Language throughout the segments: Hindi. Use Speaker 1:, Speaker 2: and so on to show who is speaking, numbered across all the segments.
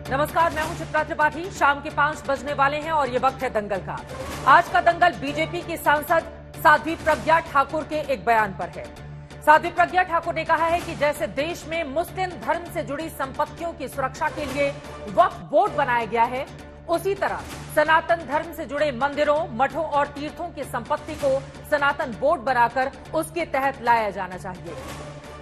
Speaker 1: नमस्कार, मैं हूं चित्रा त्रिपाठी। शाम के 5 बजने वाले हैं और ये वक्त है दंगल का। आज का दंगल बीजेपी की सांसद साध्वी प्रज्ञा ठाकुर के एक बयान पर है। साध्वी प्रज्ञा ठाकुर ने कहा है कि जैसे देश में मुस्लिम धर्म से जुड़ी संपत्तियों की सुरक्षा के लिए वक्फ बोर्ड बनाया गया है, उसी तरह सनातन धर्म से जुड़े मंदिरों, मठों और तीर्थों की संपत्ति को सनातन बोर्ड बनाकर उसके तहत लाया जाना चाहिए।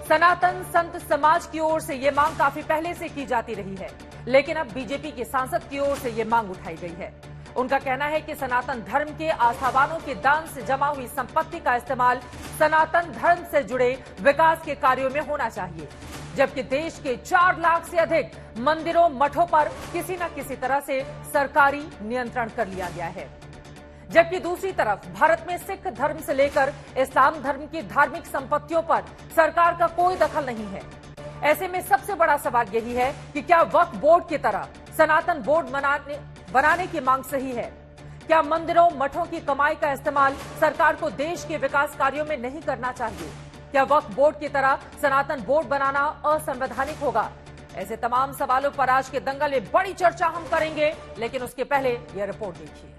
Speaker 1: सनातन संत समाज की ओर से ये मांग काफी पहले से की जाती रही है, लेकिन अब बीजेपी के सांसद की ओर से ये मांग उठाई गई है। उनका कहना है कि सनातन धर्म के आस्थावानों के दान से जमा हुई संपत्ति का इस्तेमाल सनातन धर्म से जुड़े विकास के कार्यों में होना चाहिए, जबकि देश के 4 लाख से अधिक मंदिरों, मठों पर किसी न किसी तरह से सरकारी नियंत्रण कर लिया गया है। जबकि दूसरी तरफ भारत में सिख धर्म से लेकर इस्लाम धर्म की धार्मिक संपत्तियों पर सरकार का कोई दखल नहीं है। ऐसे में सबसे बड़ा सवाल यही है कि क्या वक्फ बोर्ड की तरह सनातन बोर्ड बनाने की मांग सही है? क्या मंदिरों, मठों की कमाई का इस्तेमाल सरकार को देश के विकास कार्यों में नहीं करना चाहिए? क्या वक्फ बोर्ड की तरह सनातन बोर्ड बनाना असंवैधानिक होगा? ऐसे तमाम सवालों पर आज के दंगल में बड़ी चर्चा हम करेंगे, लेकिन उसके पहले यह रिपोर्ट देखिए।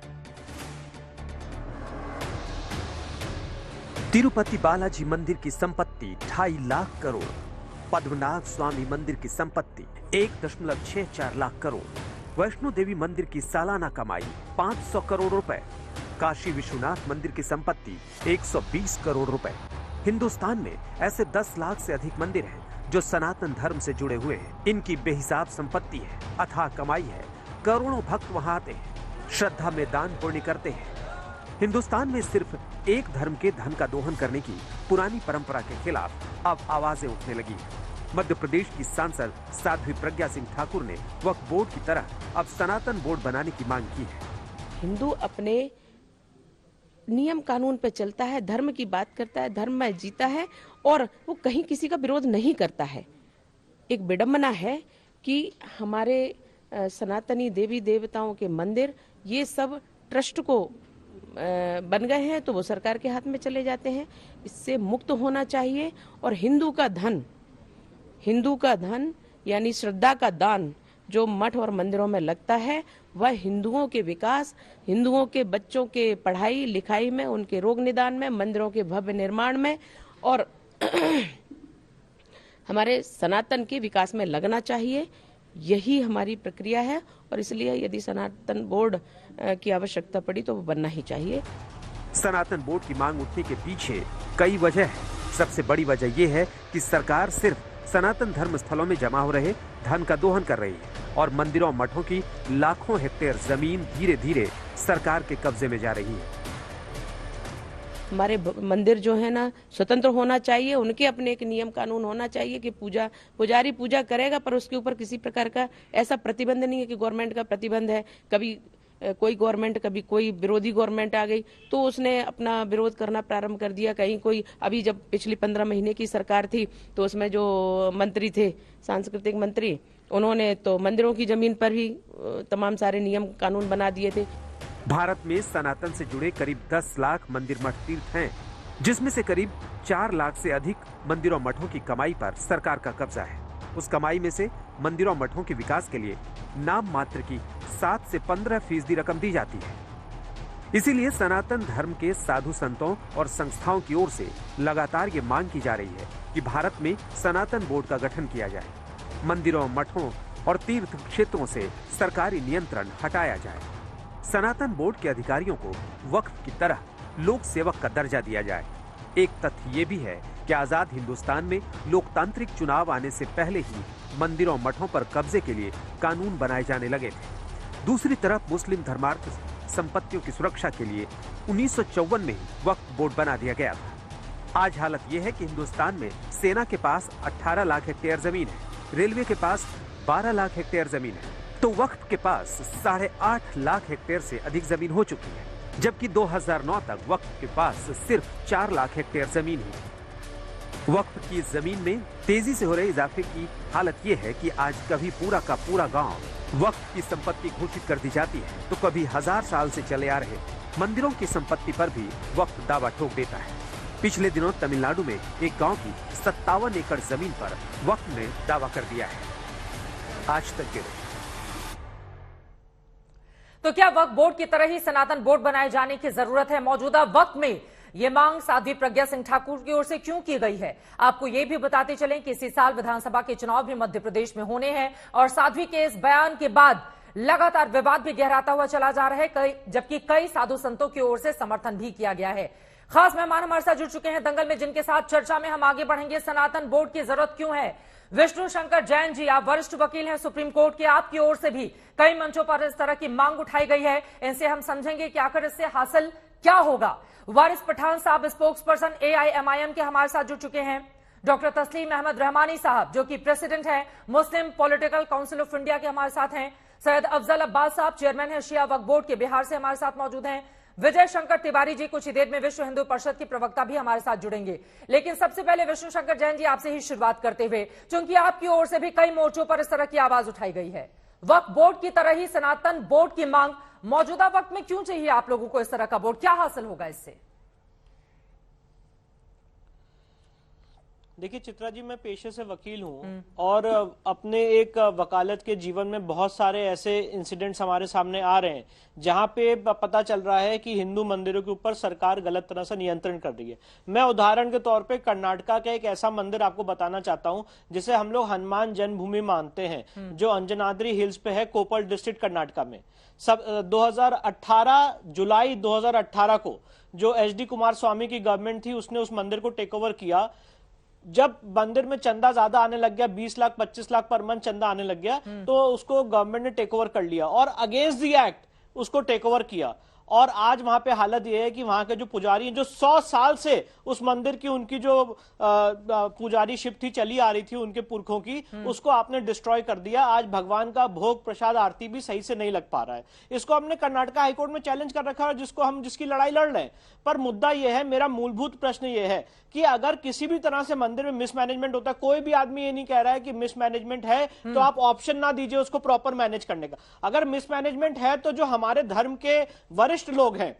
Speaker 2: तिरुपति बालाजी मंदिर की संपत्ति 2.5 लाख करोड़, पद्मनाभ स्वामी मंदिर की संपत्ति 1.64 लाख करोड़, वैष्णो देवी मंदिर की सालाना कमाई 500 करोड़ रुपए, काशी विश्वनाथ मंदिर की संपत्ति 120 करोड़ रुपए। हिंदुस्तान में ऐसे 10 लाख से अधिक मंदिर हैं जो सनातन धर्म से जुड़े हुए हैं। इनकी बेहिसाब संपत्ति है, अथाह कमाई है, करोड़ों भक्त वहां आते हैं, श्रद्धा में दान पुण्य करते हैं। हिंदुस्तान में सिर्फ एक धर्म के धन का दोहन करने की पुरानी परंपरा के खिलाफ अब आवाजें उठने लगी हैं। मध्य प्रदेश की सांसद साध्वी प्रज्ञा सिंह ठाकुर ने वक्फ बोर्ड की तरह अब सनातन बोर्ड बनाने की मांग की है।
Speaker 3: हिंदू अपने नियम कानून पे चलता है, धर्म की बात करता है, धर्म में जीता है और वो कहीं किसी का विरोध नहीं करता है। एक विडंबना है कि हमारे सनातनी देवी देवताओं के मंदिर ये सब ट्रस्ट को बन गए हैं तो वो सरकार के हाथ में चले जाते हैं। इससे मुक्त होना चाहिए और हिंदू का धन यानी श्रद्धा का दान जो मठ और मंदिरों में लगता है वह हिंदुओं के विकास, हिंदुओं के बच्चों के पढ़ाई लिखाई में, उनके रोग निदान में, मंदिरों के भव्य निर्माण में और हमारे सनातन के विकास में लगना चाहिए। यही हमारी प्रक्रिया है और इसलिए यदि सनातन बोर्ड की आवश्यकता पड़ी तो वो बनना ही चाहिए।
Speaker 2: सनातन बोर्ड की मांग उठने के पीछे कई वजह है। सबसे बड़ी वजह यह है कि सरकार सिर्फ सनातन धर्म स्थलों में जमा हो रहे धन का दोहन कर रही है और मंदिरों, मठों की लाखों हेक्टेयर जमीन धीरे धीरे सरकार के कब्जे में जा रही है।
Speaker 3: हमारे मंदिर जो है ना स्वतंत्र होना चाहिए, उनके अपने एक नियम कानून होना चाहिए कि पुजारी पूजा करेगा पर उसके ऊपर किसी प्रकार का ऐसा प्रतिबंध नहीं है कि गवर्नमेंट का प्रतिबंध है। कभी कोई गवर्नमेंट, कभी कोई विरोधी गवर्नमेंट आ गई तो उसने अपना विरोध करना प्रारंभ कर दिया। कहीं कोई अभी जब पिछली 15 महीने की सरकार थी तो उसमें जो मंत्री थे, सांस्कृतिक मंत्री, उन्होंने तो मंदिरों की जमीन पर भी तमाम सारे नियम कानून बना दिए थे।
Speaker 2: भारत में सनातन से जुड़े करीब 10 लाख मंदिर, मठ, तीर्थ हैं, जिसमें से करीब 4 लाख से अधिक मंदिरों, मठों की कमाई पर सरकार का कब्जा है। उस कमाई में से मंदिरों, मठों के विकास के लिए नाम मात्र की 7 से 15% रकम दी जाती है। इसीलिए सनातन धर्म के साधु संतों और संस्थाओं की ओर से लगातार ये मांग की जा रही है कि भारत में सनातन बोर्ड का गठन किया जाए, मंदिरों, मठों और तीर्थ क्षेत्रों से सरकारी नियंत्रण हटाया जाए, सनातन बोर्ड के अधिकारियों को वक्फ की तरह लोक सेवक का दर्जा दिया जाए। एक तथ्य ये भी है कि आजाद हिंदुस्तान में लोकतांत्रिक चुनाव आने से पहले ही मंदिरों, मठों पर कब्जे के लिए कानून बनाए जाने लगे थे। दूसरी तरफ मुस्लिम धर्मार्थ संपत्तियों की सुरक्षा के लिए 1954 में ही वक्फ बोर्ड बना दिया गया था। आज हालत यह है कि हिंदुस्तान में सेना के पास 18 लाख हेक्टेयर जमीन है, रेलवे के पास 12 लाख हेक्टेयर जमीन है, तो वक्फ के पास 8.5 लाख हेक्टेयर से अधिक जमीन हो चुकी है, जबकि 2009 तक वक्फ के पास सिर्फ 4 लाख हेक्टेयर जमीन ही। वक्फ की जमीन में तेजी से हो रहे इजाफे की हालत यह है कि आज कभी पूरा का पूरा गांव वक्फ की संपत्ति घोषित कर दी जाती है तो कभी 1000 साल से चले आ रहे मंदिरों की संपत्ति पर भी वक्फ दावा ठोक देता है। पिछले दिनों तमिलनाडु में एक गांव की 57 एकड़ जमीन पर वक्फ ने दावा कर दिया है। आज तक के
Speaker 1: तो क्या वक्फ बोर्ड की तरह ही सनातन बोर्ड बनाए जाने की जरूरत है? मौजूदा वक्त में ये मांग साध्वी प्रज्ञा सिंह ठाकुर की ओर से क्यों की गई है? आपको ये भी बताते चलें कि इसी साल विधानसभा के चुनाव भी मध्य प्रदेश में होने हैं और साध्वी के इस बयान के बाद लगातार विवाद भी गहराता हुआ चला जा रहा है, जबकि कई साधु संतों की ओर से समर्थन भी किया गया है। खास मेहमान हमारे साथ जुड़ चुके हैं दंगल में, जिनके साथ चर्चा में हम आगे बढ़ेंगे। सनातन बोर्ड की जरूरत क्यों है? विष्णु शंकर जैन जी, आप वरिष्ठ वकील हैं सुप्रीम कोर्ट के, आपकी ओर से भी कई मंचों पर इस तरह की मांग उठाई गई है। इनसे हम समझेंगे कि आखिर इससे हासिल क्या होगा। वारिस पठान साहब स्पोक्स पर्सन AIMIM के हमारे साथ जुड़ चुके हैं। डॉक्टर तस्लीम अहमद रहमानी साहब जो कि प्रेसिडेंट हैं मुस्लिम पॉलिटिकल काउंसिल ऑफ इंडिया के हमारे साथ हैं। सैयद अफजल अब्बास साहब चेयरमैन है शिया वक्फ बोर्ड के, बिहार से हमारे साथ मौजूद हैं। विजय शंकर तिवारी जी कुछ ही देर में विश्व हिंदू परिषद के प्रवक्ता भी हमारे साथ जुड़ेंगे। लेकिन सबसे पहले विष्णु शंकर जैन जी, आपसे ही शुरुआत करते हुए, क्योंकि आपकी ओर से भी कई मोर्चों पर इस तरह की आवाज उठाई गई है। वक्फ बोर्ड की तरह ही सनातन बोर्ड की मांग मौजूदा वक्त में क्यों चाहिए आप लोगों को? इस तरह का बोर्ड क्या हासिल होगा इससे?
Speaker 4: देखिए चित्रा जी, मैं पेशे से वकील हूं और अपने एक वकालत के जीवन में बहुत सारे ऐसे इंसिडेंट्स हमारे सामने आ रहे हैं जहां पे पता चल रहा है कि हिंदू मंदिरों के ऊपर सरकार गलत तरह से नियंत्रण कर रही है। मैं उदाहरण के तौर पे कर्नाटका का एक ऐसा मंदिर आपको बताना चाहता हूं जिसे हम लोग हनुमान जन्मभूमि मानते हैं, जो अंजनाद्री हिल्स पे है, कोप्पल डिस्ट्रिक्ट कर्नाटका में। सब 2018 जुलाई 2018 को जो HD कुमार स्वामी की गवर्नमेंट थी उसने उस मंदिर को टेक ओवर किया। जब मंदिर में चंदा ज्यादा आने लग गया, 20 लाख 25 लाख पर मंथ चंदा आने लग गया, तो उसको गवर्नमेंट ने टेक ओवर कर लिया और अगेंस्ट द एक्ट उसको टेक ओवर किया। और आज वहां पे हालत यह है कि वहां के जो पुजारी हैं, जो 100 साल से उस मंदिर की उनकी जो पुजारी शिप थी चली आ रही थी उनके पुरखों की, उसको आपने डिस्ट्रॉय कर दिया। आज भगवान का भोग प्रसाद आरती भी सही से नहीं लग पा रहा है। इसको हमने कर्नाटका हाईकोर्ट में चैलेंज कर रखा है, जिसकी लड़ाई लड़ रहे हैं। पर मुद्दा यह है, मेरा मूलभूत प्रश्न यह है कि अगर किसी भी तरह से मंदिर में मिसमैनेजमेंट होता है, कोई भी आदमी ये नहीं कह रहा है कि मिसमैनेजमेंट है तो आप ऑप्शन ना दीजिए उसको प्रॉपर मैनेज करने का। अगर मिसमैनेजमेंट है तो जो हमारे धर्म के वरिष्ठ लोग हैं,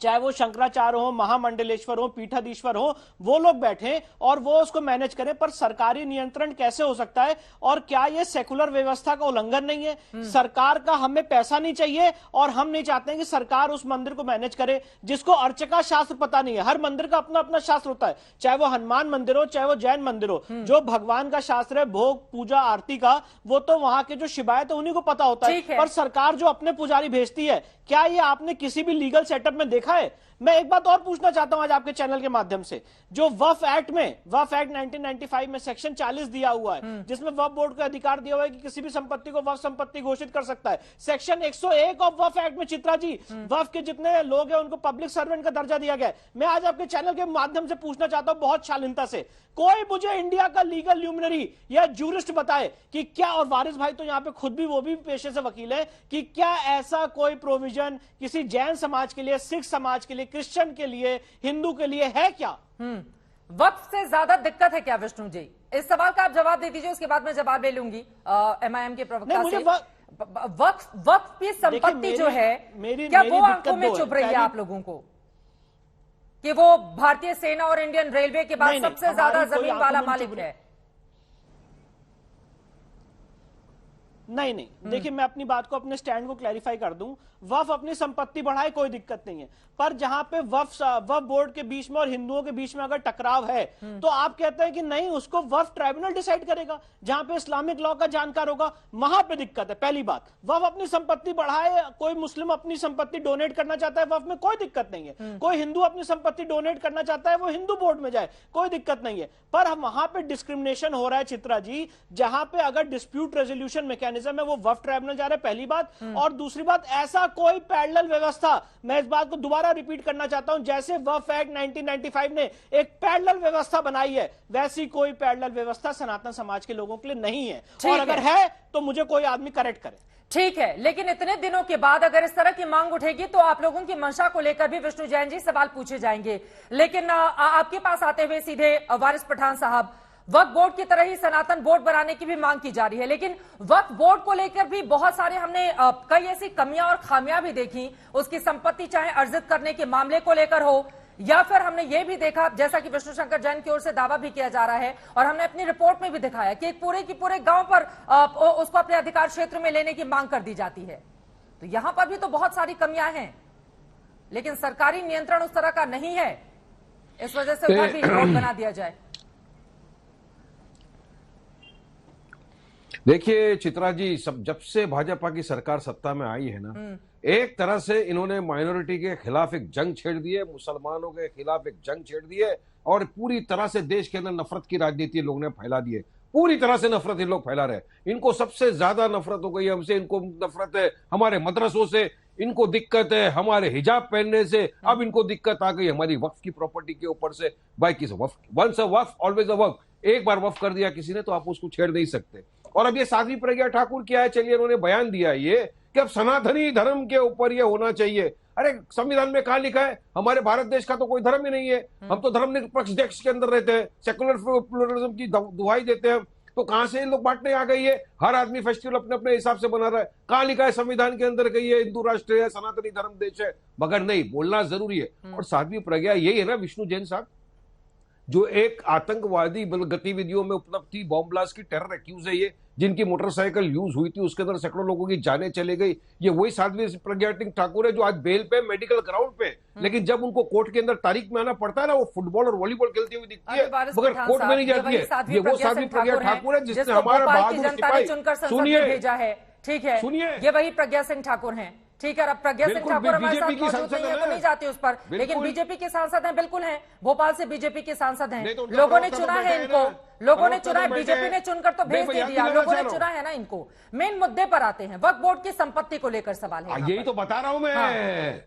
Speaker 4: चाहे वो शंकराचार्य हो, महामंडलेश्वर हो, पीठाधीश्वर हो, वो लोग बैठे और वो उसको मैनेज करें। पर सरकारी नियंत्रण कैसे हो सकता है? और क्या ये सेकुलर व्यवस्था का उल्लंघन नहीं है? सरकार का हमें पैसा नहीं चाहिए और हम नहीं चाहते हैं कि सरकार उस मंदिर को मैनेज करे जिसको अर्चका शास्त्र पता नहीं है। हर मंदिर का अपना अपना शास्त्र होता है, चाहे वो हनुमान मंदिर हो, चाहे वो जैन मंदिर हो। जो भगवान का शास्त्र है भोग पूजा आरती का, वो तो वहां के जो शिवायत है उन्हीं को पता होता है। पर सरकार जो अपने पुजारी भेजती है, क्या ये आपने किसी भी लीगल सेटअप में देखा है? मैं एक बात और पूछना चाहता हूं आज आपके चैनल के माध्यम से, जो वक्फ एक्ट 1995 में सेक्शन 40 दिया हुआ है, जिसमें वक्फ बोर्ड को अधिकार दिया हुआ है कि किसी भी संपत्ति को वक्फ संपत्ति घोषित कर सकता है। सेक्शन 101 ऑफ वक्फ एक्ट में चित्रा जी, वक्फ के जितने लोग हैं उनको पब्लिक सर्वेंट का दर्जा दिया गया है। मैं आज आपके चैनल के माध्यम से पूछना चाहता हूं बहुत शालीनता से, कोई मुझे इंडिया का लीगल ल्यूमिनरी या जूरिस्ट बताए कि क्या, और वारिस भाई तो यहाँ पे खुद भी वो भी पेशे से वकील है, कि क्या ऐसा कोई प्रोविजन किसी जैन समाज के लिए, सिख समाज के लिए, क्रिश्चियन के लिए, हिंदू के लिए है क्या?
Speaker 1: वक्फ से ज्यादा दिक्कत है क्या विष्णु जी? इस सवाल का आप जवाब दे दीजिए, उसके बाद मैं जवाब ले लूंगी MIM के प्रवक्ता से। वक्फ की संपत्ति जो है, क्या वो आंखों में चुभ रही है आप लोगों को कि वो भारतीय सेना और इंडियन रेलवे के बाद सबसे ज्यादा जमीन वाला मालिक है?
Speaker 4: नहीं, देखिए मैं अपनी बात को, अपने स्टैंड को क्लैरिफाई कर दूं। वक्फ अपनी संपत्ति बढ़ाए, कोई दिक्कत नहीं है, पर जहां पे वक्फ बोर्ड के बीच में और हिंदुओं के बीच में अगर टकराव है तो आप कहते हैं कि नहीं, उसको वक्फ ट्राइब्यूनल डिसाइड करेगा जहां पे इस्लामिक लॉ का जानकार होगा, वहां पे दिक्कत है। पहली बात, वक्फ अपनी संपत्ति बढ़ाए, कोई मुस्लिम अपनी संपत्ति डोनेट करना चाहता है वक्फ में, कोई दिक्कत नहीं है। कोई हिंदू अपनी संपत्ति डोनेट करना चाहता है, वो हिंदू बोर्ड में जाए, कोई दिक्कत नहीं है। पर वहां पे डिस्क्रिमिनेशन हो रहा है चित्रा जी, जहां पे अगर डिस्प्यूट रेजोल्यूशन मैकेनिज्म है वो वक्फ ट्राइब्यूनल जा रहा है, पहली बात। और दूसरी बात, ऐसा कोई पैरेलल व्यवस्था, मैं इस बात को दोबारा रिपीट करना चाहता हूं, जैसे वक्फ एक्ट 1995 ने एक पैरेलल व्यवस्था बनाई है, वैसी कोई पैरेलल व्यवस्था सनातन समाज के लोगों के लिए नहीं है। और अगर है तो मुझे कोई आदमी करेक्ट करे।
Speaker 1: ठीक है, लेकिन इतने दिनों के बाद अगर इस तरह की मांग उठेगी तो आप लोगों की मंशा को लेकर भी विष्णु जैन जी सवाल पूछे जाएंगे। लेकिन आपके पास आते हुए सीधे वारिस पठान साहब, वक्फ बोर्ड की तरह ही सनातन बोर्ड बनाने की भी मांग की जा रही है, लेकिन वक्फ बोर्ड को लेकर भी बहुत सारे हमने कई ऐसी कमियां और खामियां भी देखी। उसकी संपत्ति चाहे अर्जित करने के मामले को लेकर हो, या फिर हमने ये भी देखा, जैसा कि विष्णु शंकर जैन की ओर से दावा भी किया जा रहा है और हमने अपनी रिपोर्ट में भी दिखाया कि एक पूरे की पूरे गांव पर उसको अपने अधिकार क्षेत्र में लेने की मांग कर दी जाती है। तो यहां पर भी तो बहुत सारी कमियां हैं, लेकिन सरकारी नियंत्रण उस तरह का नहीं है, इस वजह से उधर भी रोड बना दिया जाए।
Speaker 5: देखिए चित्रा जी, जब से भाजपा की सरकार सत्ता में आई है ना, एक तरह से इन्होंने माइनॉरिटी के खिलाफ एक जंग छेड़ दी है, मुसलमानों के खिलाफ एक जंग छेड़ दी है, और पूरी तरह से देश के अंदर नफरत की राजनीति लोगों ने फैला दी है। पूरी तरह से नफरत इन लोग फैला रहे हैं। इनको सबसे ज्यादा नफरत हो गई है हमसे, इनको नफरत है हमारे मदरसों से, इनको दिक्कत है हमारे हिजाब पहनने से, अब इनको दिक्कत आ गई हमारी वक्फ की प्रॉपर्टी के ऊपर से। भाई किस वक्फ, once a Waqf always a वक्फ, एक बार वक्फ कर दिया किसी ने तो आप उसको छेड़ नहीं सकते। और अब ये साध्वी प्रज्ञा ठाकुर क्या है, चलिए इन्होंने बयान दिया ये कि अब सनातनी धर्म के ऊपर ये होना चाहिए। अरे संविधान में कहा लिखा है, हमारे भारत देश का तो कोई धर्म ही नहीं है, हम तो धर्म निरपेक्ष देश के अंदर रहते हैं, सेकुलर प्लुरलिज्म की दुहाई देते हैं। तो कहां से इन लोग बांटने आ गई है, हर आदमी फेस्टिवल अपने अपने हिसाब से बना रहा है। कहां लिखा है संविधान के अंदर कि ये हिंदू राष्ट्र है, सनातनी धर्म देश है, मगर नहीं, बोलना जरूरी है। और साध्वी प्रज्ञा यही है ना विष्णु जैन साहब, जो एक आतंकवादी गतिविधियों में उपलब्ध थी, बॉम्ब ब्लास्ट की टेरर एक्यूज है ये, जिनकी मोटरसाइकिल यूज हुई थी, उसके अंदर सैकड़ों लोगों की जानें चले गई। ये वही साध्वी प्रज्ञा ठाकुर है जो आज बेल पे, मेडिकल ग्राउंड पे, लेकिन जब उनको कोर्ट के अंदर तारीख में आना पड़ता है ना, वो फुटबॉल और वॉलीबॉल खेलती हुई दिखती है, मगर कोर्ट में नहीं जाती है। ये वो साध्वी प्रज्ञा ठाकुर है जिसने हमारा बहादुर सिपाही, सुनिए
Speaker 1: भेजा है, ठीक है,
Speaker 5: सुनिए,
Speaker 1: ये वही प्रज्ञा सिंह ठाकुर हैं, ठीक है। अब प्रज्ञा सिंह ठाकुर हमारे साथ मौजूद नहीं है तो नहीं जाते उस पर, लेकिन बीजेपी के सांसद हैं, बिल्कुल हैं, भोपाल से बीजेपी के सांसद हैं, लोगों ने चुना है इनको, लोगों ने चुना है, बीजेपी ने चुनकर तो भेज दे दिया, लोगों ने चुना है ना इनको। मेन मुद्दे पर आते हैं, वक्फ बोर्ड की संपत्ति को लेकर सवाल है,
Speaker 5: यही तो बता रहा हूं मैं।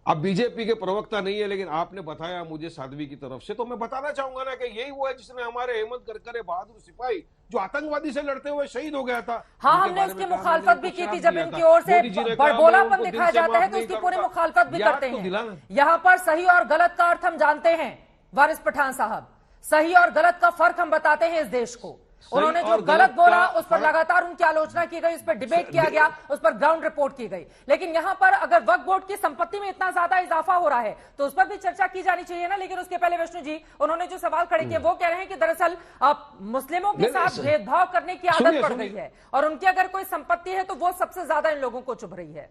Speaker 5: अब बीजेपी के प्रवक्ता नहीं है, लेकिन आपने बताया मुझे साध्वी की तरफ से, तो मैं बताना चाहूंगा ना कि यही वो है जिसने हमारे हेमंत करकरे बहादुर सिपाही जो आतंकवादी से लड़ते हुए शहीद हो गया था।
Speaker 1: हाँ, हमने उसकी मुखालफत भी की थी, जब इनकी ओर से बड़बोलापन दिखाया जाता है तो उसकी पूरी मुखालफत भी करते हैं। यहाँ पर सही और गलत का अर्थ हम जानते हैं वारिस पठान साहब, सही और गलत का फर्क हम बताते हैं इस देश को। उन्होंने जो गलत बोला उस पर लगातार उनकी आलोचना की गई, उस पर डिबेट किया गया, उस पर ग्राउंड रिपोर्ट की गई, लेकिन यहां पर अगर वक्फ बोर्ड की संपत्ति में इतना ज्यादा इजाफा हो रहा है तो उस पर भी चर्चा की जानी चाहिए ना। लेकिन उसके पहले विष्णु जी, उन्होंने जो सवाल खड़े किए वो कह रहे हैं कि दरअसल मुस्लिमों के साथ भेदभाव करने की आदत पड़ गई है और उनकी अगर कोई संपत्ति है तो वो सबसे ज्यादा इन लोगों को चुभ रही है।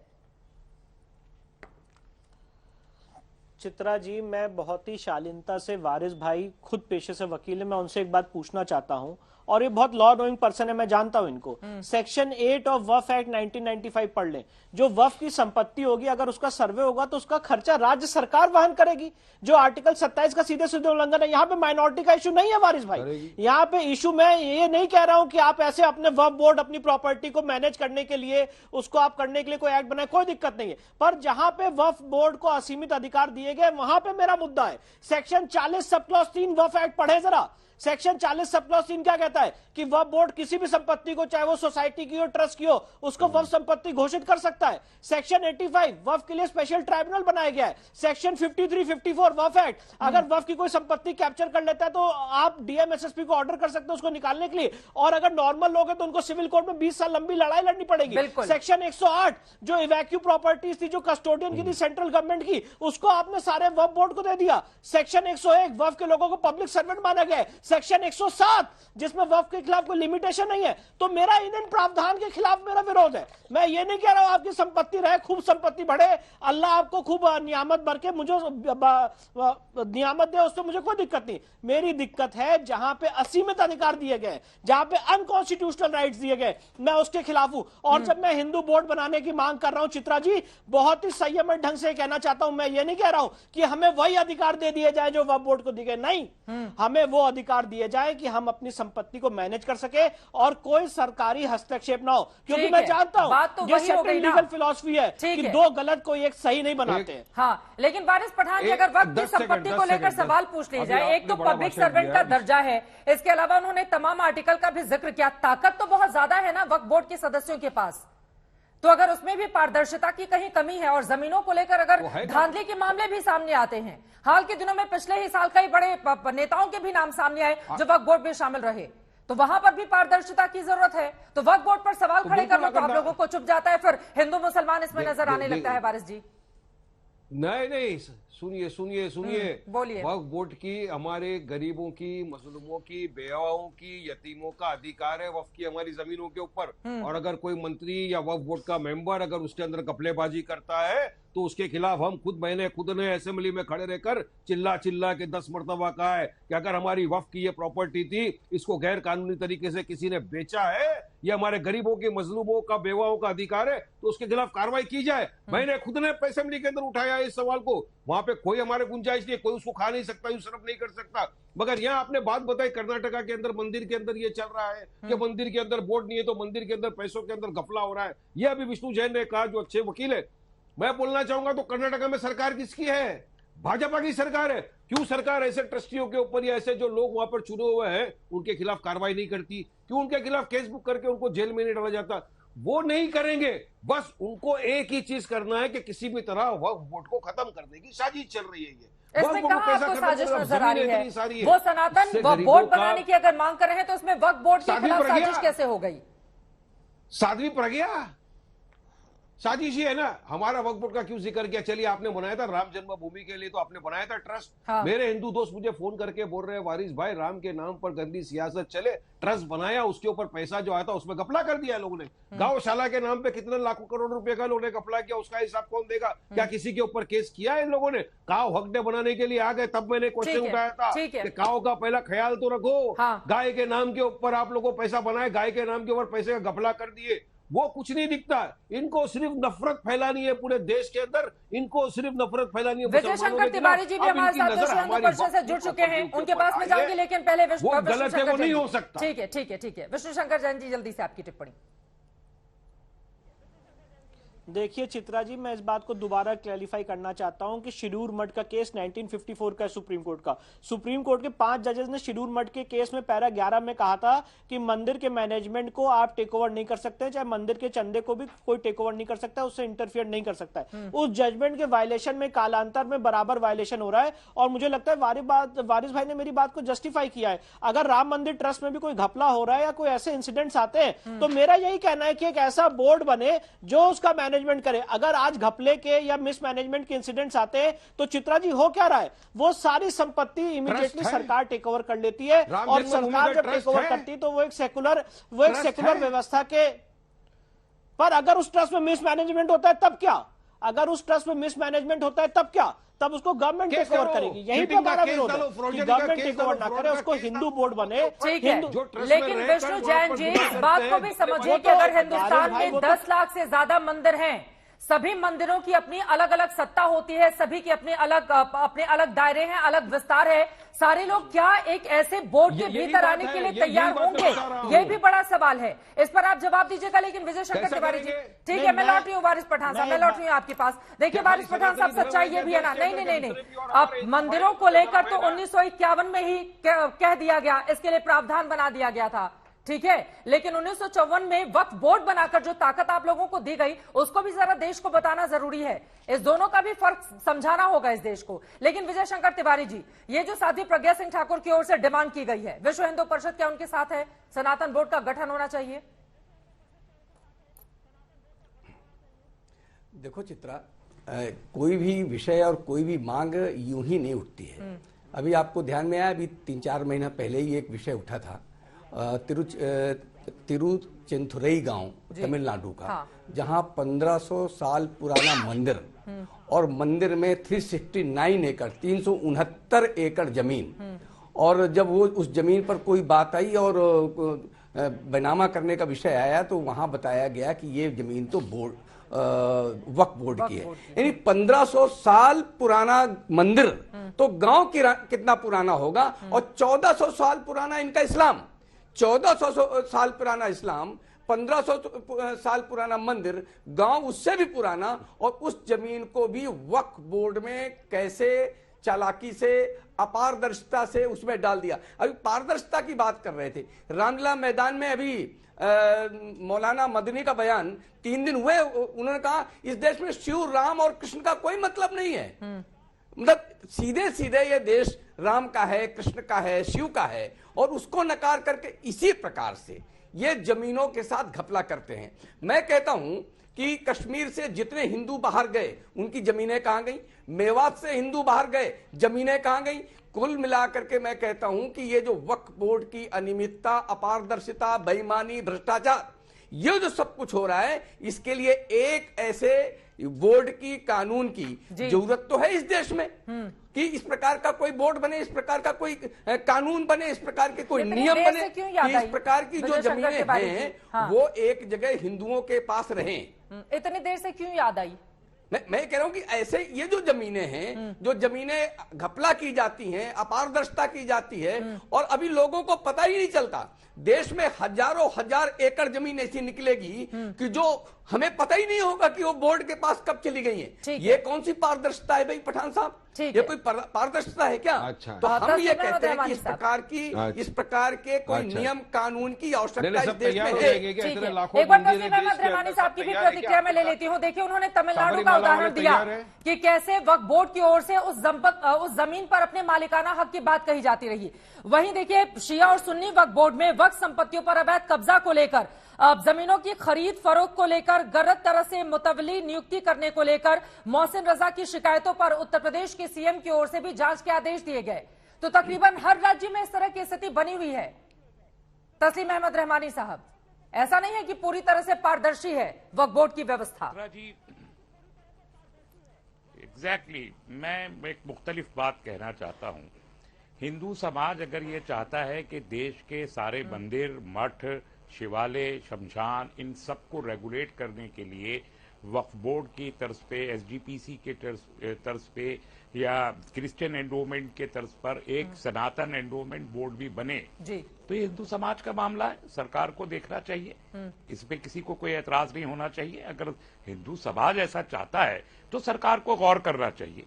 Speaker 4: चित्रा जी, मैं बहुत ही शालीनता से, वारिस भाई खुद पेशे से वकील है, मैं उनसे एक बात पूछना चाहता हूं, और ये बहुत लॉ नोइंग पर्सन है, मैं जानता हूं इनको। सेक्शन 8 ऑफ वक्फ एक्ट 1995 पढ़ लें। जो वक्फ की संपत्ति होगी, अगर उसका सर्वे होगा तो उसका खर्चा राज्य सरकार वहन करेगी, जो आर्टिकल 27 का सीधे सीधे उल्लंघन है। यहाँ पे माइनॉरिटी का इशू नहीं है वारिस भाई, यहाँ पे इशू, मैं ये नहीं कह रहा हूं कि आप ऐसे अपने वक्फ बोर्ड, अपनी प्रॉपर्टी को मैनेज करने के लिए, उसको आप करने के लिए कोई एक्ट बनाए, कोई दिक्कत नहीं है, पर जहां पे वक्फ बोर्ड को असीमित अधिकार दिए गए वहां पे मेरा मुद्दा है। सेक्शन 40 सब क्लॉज 3 वक्फ एक्ट पढ़े जरा। सेक्शन 40 सब क्लॉज 3 क्या कहता है कि वक्फ बोर्ड किसी भी संपत्ति को, चाहे वो सोसाइटी की हो, ट्रस्ट की हो, उसको वक्फ संपत्ति घोषित कर सकता है। सेक्शन 85 वक्फ के लिए स्पेशल ट्राइब्यूनल बनाया गया है। सेक्शन 53, 54 वक्फ एक्ट, अगर वक्फ की कोई संपत्ति कैप्चर कर लेता है तो आप डीएम एसएसपी को ऑर्डर कर सकते हैं उसको निकालने के लिए, और अगर नॉर्मल लोग हैं तो उनको सिविल कोर्ट में 20 साल लंबी लड़ाई लड़नी पड़ेगी। सेक्शन 108 जो इवैक्यू प्रॉपर्टीज थी, जो कस्टोडियन की थी सेंट्रल गवर्नमेंट की, उसको आपने सारे वक्फ बोर्ड को दे दिया। सेक्शन 101 वक्फ के लोगों को पब्लिक सर्वेंट माना गया है। सेक्शन 107 जिसमें वक्फ के खिलाफ कोई लिमिटेशन नहीं है। तो मेरा इन प्रावधान के खिलाफ मेरा विरोध है। मैं ये नहीं कह रहा हूं आपकी संपत्ति रहे, खूब संपत्ति बढ़े, अल्लाह आपको खूब नियामत भर के मुझे नियामत दे, उससे मुझे कोई दिक्कत नहीं। मेरी दिक्कत है जहां पे असीमित अधिकार दिए गए, जहां पे अनकॉन्स्टिट्यूशनल राइट्स दिए गए, मैं उसके खिलाफ हूं। और जब मैं हिंदू बोर्ड बनाने की मांग कर रहा हूं चित्रा जी, बहुत ही संयम ढंग से कहना चाहता हूं, मैं ये नहीं कह रहा हूं कि हमें वही अधिकार दे दिए जाए जो वक्फ बोर्ड को दिए गए, नहीं, हमें वो अधिकार दिए जाए कि हम अपनी संपत्ति को मैनेज कर सके और कोई सरकारी हस्तक्षेप ना हो, क्योंकि मैं जानता हूं ये सेटल लीगल फिलॉसफी है कि दो गलत को एक सही नहीं बनाते।
Speaker 1: हाँ, लेकिन वारिस पठान जी, अगर वक्फ की संपत्ति को लेकर सवाल पूछ लिया जाए, एक तो पब्लिक सर्वेंट का दर्जा है, इसके अलावा उन्होंने तमाम आर्टिकल का भी जिक्र किया, ताकत तो बहुत ज्यादा है ना वक्फ बोर्ड के सदस्यों के पास, तो अगर उसमें भी पारदर्शिता की कहीं कमी है और जमीनों को लेकर अगर धांधली के मामले भी सामने आते हैं, हाल के दिनों में पिछले ही साल कई बड़े नेताओं के भी नाम सामने आए जो वक्फ बोर्ड में शामिल रहे, तो वहां पर भी पारदर्शिता की जरूरत है। तो वक्फ बोर्ड पर सवाल खड़े कर लो तो आप लोगों को चुप जाता है, फिर हिंदू मुसलमान इसमें नजर आने लगता है। वारिस जी,
Speaker 5: नहीं नहीं, सुनिए सुनिए सुनिए,
Speaker 1: बोलिए।
Speaker 5: वक्फ बोर्ड की हमारे गरीबों की, मजलूमों की, बेवाओं की, यतीमों का अधिकार है वक्फ की हमारी जमीनों के ऊपर। और अगर कोई मंत्री या वक्फ बोर्ड का मेंबर अगर उसके अंदर घपलेबाजी करता है तो उसके खिलाफ हम खुद ने असेंबली में खड़े रहकर चिल्ला चिल्ला के 10 मरतबा कहा है कि अगर हमारी वक्फ की ये प्रॉपर्टी थी, इसको गैर कानूनी तरीके से किसी ने बेचा है, ये हमारे गरीबों के, मजलूमों का, बेवाओं का अधिकार है, तो उसके खिलाफ कार्रवाई की जाए। मैंने खुद ने असेंबली के अंदर उठाया इस सवाल को। वहां पे कोई हमारे गुंजाइश नहीं, कोई उसको खा नहीं सकता, यूसरफ नहीं कर सकता। मगर यहाँ आपने बात बताई कर्नाटका के अंदर मंदिर के अंदर ये चल रहा है कि मंदिर के अंदर बोर्ड नहीं है तो मंदिर के अंदर पैसों के अंदर घपला हो रहा है। यह अभी विष्णु जैन ने कहा, जो अच्छे वकील है। मैं बोलना चाहूंगा तो कर्नाटका में सरकार किसकी है? भाजपा की सरकार है। क्यों सरकार ऐसे ट्रस्टियों के ऊपर या ऐसे जो लोग वहां पर चुने हुए हैं उनके खिलाफ कार्रवाई नहीं करती? क्यों उनके खिलाफ केस बुक करके उनको जेल में नहीं डाला जाता? वो नहीं करेंगे। बस उनको एक ही चीज करना है कि किसी भी तरह वक्फ बोर्ड को खत्म करने की साजिश चल रही है। ये
Speaker 1: इसमें कहाँ आपको साजिश नजर आ रही है? वो सनातन बोर्ड बनाने की अगर मांग कर रहे हैं तो उसमें वक्फ बोर्ड के खिलाफ साजिश कैसे हो गई?
Speaker 5: साध्वी प्रज्ञा साजिश ही है ना। हमारा वक्फ बोर्ड का क्यों जिक्र किया? चलिए, आपने बनाया था राम जन्मभूमि के लिए, तो आपने बनाया था ट्रस्ट।
Speaker 1: हाँ।
Speaker 5: मेरे हिंदू दोस्त मुझे फोन करके बोल रहे हैं, वारिस भाई राम के नाम पर गंदी सियासत चले, ट्रस्ट बनाया, उसके ऊपर पैसा जो आया था उसमें घपला कर दिया लोगों ने। गौशाला के नाम पे कितने लाखों करोड़ रुपए का लोगों ने घपला किया, उसका हिसाब कौन देगा? क्या किसी के ऊपर केस किया इन लोगों ने? काव हक डे बनाने के लिए आ गए, तब मैंने क्वेश्चन उठाया था कि काव का पहला ख्याल तो रखो।
Speaker 1: हाँ।
Speaker 5: गाय के नाम के ऊपर आप लोगों को पैसा बनाए, गाय के नाम के ऊपर पैसे का घपला कर दिए। वो कुछ नहीं दिखता। इनको सिर्फ नफरत फैलानी है पूरे देश के अंदर, इनको सिर्फ नफरत फैलानी है।
Speaker 1: विजय शंकर तिवारी जी भी हमारे साथ विश्व हिंदू परिषद से जुड़ चुके हैं, उनके पास में जाऊंगी, लेकिन पहले विष्णु शंकर
Speaker 5: वो नहीं हो सकता।
Speaker 1: ठीक है ठीक है ठीक है, विष्णु शंकर जैन जी जल्दी से आपकी टिप्पणी।
Speaker 4: देखिए चित्रा जी, मैं इस बात को दोबारा क्लैरिफाई करना चाहता हूं कि शिरूर मठ का केस 1954 का सुप्रीम कोर्ट का। सुप्रीम कोर्ट के 5 जजेस ने शिरूर मठ के केस में पैरा 11 में कहा था कि मंदिर के मैनेजमेंट को आप टेक ओवर नहीं कर सकते, चाहे मंदिर के चंदे को भी कोई टेक ओवर नहीं कर सकता, उससे इंटरफियर नहीं कर सकता है। उस जजमेंट के वायलेशन में कालांतर में बराबर वायलेशन हो रहा है। और मुझे लगता है वारिस भाई ने मेरी बात को जस्टिफाई किया है। अगर राम मंदिर ट्रस्ट में भी कोई घपला हो रहा है या कोई ऐसे इंसिडेंट्स आते हैं तो मेरा यही कहना है कि एक ऐसा बोर्ड बने जो उसका मैनेजमेंट करे। अगर आज घपले के या मिसमैनेजमेंट के इंसिडेंट्स आते हैं तो चित्रा जी हो क्या रहा है, वो सारी संपत्ति इमीडिएटली सरकार टेक ओवर कर लेती है। और सरकार जब टेक ओवर करती है तो वो एक सेकुलर व्यवस्था के। पर अगर उस ट्रस्ट में मिसमैनेजमेंट होता है तब क्या? अगर उस ट्रस्ट में मिसमैनेजमेंट होता है तब क्या? तब उसको गवर्नमेंट टेक ओवर करेगी। यही पे हमारा विरोध है कि गवर्नमेंट टेक ओवर ना करे, उसको हिंदू बोर्ड बने।
Speaker 1: ठीक है, लेकिन विष्णु जैन जी इस बात को भी समझिए कि अगर हिंदुस्तान में 10 लाख से ज्यादा मंदिर हैं, सभी मंदिरों की अपनी अलग अलग सत्ता होती है, सभी के अपने अलग दायरे हैं, अलग विस्तार है। सारे लोग क्या एक ऐसे बोर्ड के भीतर आने के लिए तैयार होंगे? ये भी बड़ा सवाल है, इस पर आप जवाब दीजिएगा। लेकिन विजय शंकर तिवारी जी, ठीक है, मैं लौट रही हूँ वारिस पठान साहब, मैं लौट रही हूँ आपके पास। देखिए वारिस पठान साहब, सच्चाई ये भी है ना? नहीं, अब मंदिरों को लेकर तो 1951 में ही कह दिया गया, इसके लिए प्रावधान बना दिया गया था, ठीक है। लेकिन 1954 में वक्फ बोर्ड बनाकर जो ताकत आप लोगों को दी गई, उसको भी जरा देश को बताना जरूरी है। इस दोनों का भी फर्क समझाना होगा इस देश को। लेकिन विजय शंकर तिवारी जी, ये जो साध्वी प्रज्ञा सिंह ठाकुर की ओर से डिमांड की गई है, विश्व हिंदू परिषद क्या उनके साथ है? सनातन बोर्ड का गठन होना चाहिए।
Speaker 6: देखो चित्रा, कोई भी विषय और कोई भी मांग यूं ही नहीं उठती है। अभी आपको ध्यान में आया, अभी 3-4 महीना पहले ही एक विषय उठा था तिरुचेंथुरई गांव तमिलनाडु का, हाँ। जहां 1500 साल पुराना मंदिर और मंदिर में 369 एकड़ 369 एकड़ जमीन, और जब वो उस जमीन पर कोई बात आई और बैनामा करने का विषय आया तो वहां बताया गया कि ये जमीन तो वक्फ बोर्ड की है। यानी 1500 साल पुराना मंदिर तो गांव कितना पुराना होगा, और 1400 साल पुराना इनका इस्लाम, 1400 साल पुराना इस्लाम, 1500 साल पुराना मंदिर, गांव उससे भी पुराना, और उस जमीन को भी वक्फ बोर्ड में कैसे चालाकी से, अपारदर्शिता से उसमें डाल दिया। अभी पारदर्शिता की बात कर रहे थे, रामलीला मैदान में अभी मौलाना मदनी का बयान 3 दिन हुए, उन्होंने कहा इस देश में शिव, राम और कृष्ण का कोई मतलब नहीं है। मतलब सीधे सीधे ये देश राम का है, कृष्ण का है, शिव का है, और उसको नकार करके इसी प्रकार से ये जमीनों के साथ घपला करते हैं। मैं कहता हूं कि कश्मीर से जितने हिंदू बाहर गए उनकी जमीनें कहां गई, मेवात से हिंदू बाहर गए जमीनें कहां गई। कुल मिलाकर के मैं कहता हूं कि ये जो वक्फ बोर्ड की अनियमितता, अपारदर्शिता, बेईमानी, भ्रष्टाचार, ये जो सब कुछ हो रहा है, इसके लिए एक ऐसे बोर्ड की, कानून की जरूरत तो है इस देश में कि इस प्रकार का कोई बोर्ड बने, इस प्रकार का कोई कानून बने, इस प्रकार के कोई नियम बने कि इस प्रकार की जो जमीनें हैं वो एक जगह हिंदुओं के पास रहें।
Speaker 1: इतनी देर से क्यों याद आई?
Speaker 6: मैं कह रहा हूं कि ऐसे ये जो जमीनें हैं, जो जमीनें घपला की जाती हैं, अपारदर्शिता की जाती है और अभी लोगों को पता ही नहीं चलता। देश में हजारों हजार एकड़ जमीन ऐसी निकलेगी कि जो हमें पता ही नहीं होगा कि वो बोर्ड के पास कब चली गई है। ये कौन सी पारदर्शिता है भाई पठान साहब? ये कोई पारदर्शिता है क्या?
Speaker 5: अच्छा।
Speaker 6: तो हम ये कहते हैं कि इस प्रकार के कोई नियम कानून की आवश्यकता इस देश में है।
Speaker 1: एक बार तस्लीम अहमद रहमानी साहब की भी प्रतिक्रिया में ले लेती हूँ। देखिए, उन्होंने तमिलनाडु का उदाहरण दिया कि कैसे वक्फ बोर्ड की ओर से उस जमीन पर अपने मालिकाना हक की बात कही जाती रही। वहीं देखिए, शिया और सुन्नी वक्फ बोर्ड में वक्फ संपत्तियों पर अवैध कब्जा को लेकर, जमीनों की खरीद फरोख्त को लेकर, गलत तरह से मुतवली नियुक्ति करने को लेकर मोहसिन रजा की शिकायतों पर उत्तर प्रदेश के सीएम की ओर से भी जांच के आदेश दिए गए। तो तकरीबन हर राज्य में इस तरह की स्थिति बनी हुई है। तस्लीम अहमद रहमानी साहब, ऐसा नहीं है कि पूरी तरह से पारदर्शी है वक्फ बोर्ड की व्यवस्था।
Speaker 7: एग्जैक्टली, मैं एक मुख्तलिफ बात कहना चाहता हूं। हिंदू समाज अगर ये चाहता है कि देश के सारे मंदिर, मठ, शिवालय, शमशान, इन सबको रेगुलेट करने के लिए वक्फ बोर्ड की तर्ज पे, एसजीपीसी के तर्ज पे या क्रिश्चियन एंडोमेंट के तर्ज पर एक सनातन एंडोमेंट बोर्ड भी बने जी, तो ये हिंदू समाज का मामला है, सरकार को देखना चाहिए। इस पे किसी को कोई एतराज नहीं होना चाहिए। अगर हिंदू समाज ऐसा चाहता है तो सरकार को गौर करना चाहिए।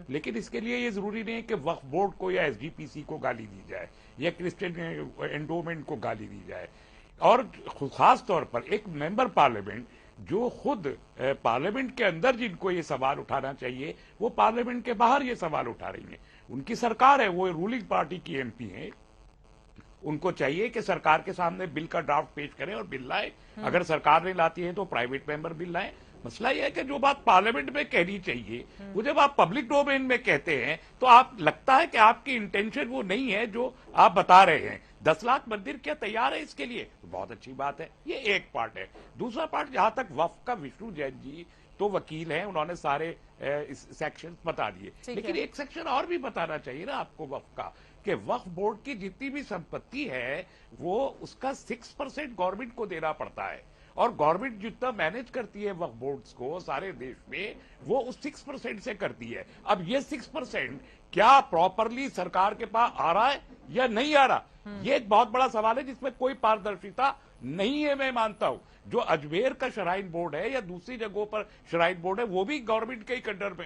Speaker 7: लेकिन इसके लिए ये जरूरी नहीं है कि वक्फ बोर्ड को या एसजीपीसी को गाली दी जाए या क्रिश्चियन एंडोमेंट को गाली दी जाए। और खास तौर पर एक मेंबर पार्लियामेंट जो खुद पार्लियामेंट के अंदर जिनको ये सवाल उठाना चाहिए, वो पार्लियामेंट के बाहर ये सवाल उठा रही हैं। उनकी सरकार है, वो रूलिंग पार्टी की एमपी हैं, उनको चाहिए कि सरकार के सामने बिल का ड्राफ्ट पेश करें और बिल लाए। अगर सरकार नहीं लाती है तो प्राइवेट मेंबर बिल लाए। मसला यह है कि जो बात पार्लियामेंट में कहनी चाहिए वो जब आप पब्लिक डोमेन में कहते हैं तो आप लगता है कि आपकी इंटेंशन वो नहीं है जो आप बता रहे हैं। 10 लाख मंदिर क्या तैयार है इसके लिए? तो बहुत अच्छी बात है। ये एक पार्ट है। दूसरा पार्ट, जहां तक वक्फ का, विष्णु जैन जी तो वकील हैं, उन्होंने सारे सेक्शन बता दिए, लेकिन एक सेक्शन और भी बताना चाहिए ना आपको वक्फ का, कि वक्फ बोर्ड की जितनी भी संपत्ति है वो उसका 6% गवर्नमेंट को देना पड़ता है। और गवर्नमेंट जितना मैनेज करती है वक्फ बोर्ड्स को सारे देश में, वो उस 6% से करती है। अब ये 6% क्या प्रॉपरली सरकार के पास आ रहा है या नहीं आ रहा, ये एक बहुत बड़ा सवाल है जिसमें कोई पारदर्शिता नहीं है। मैं मानता हूं जो अजमेर का श्राइन बोर्ड है या दूसरी जगहों पर श्राइन बोर्ड है, वो भी गवर्नमेंट के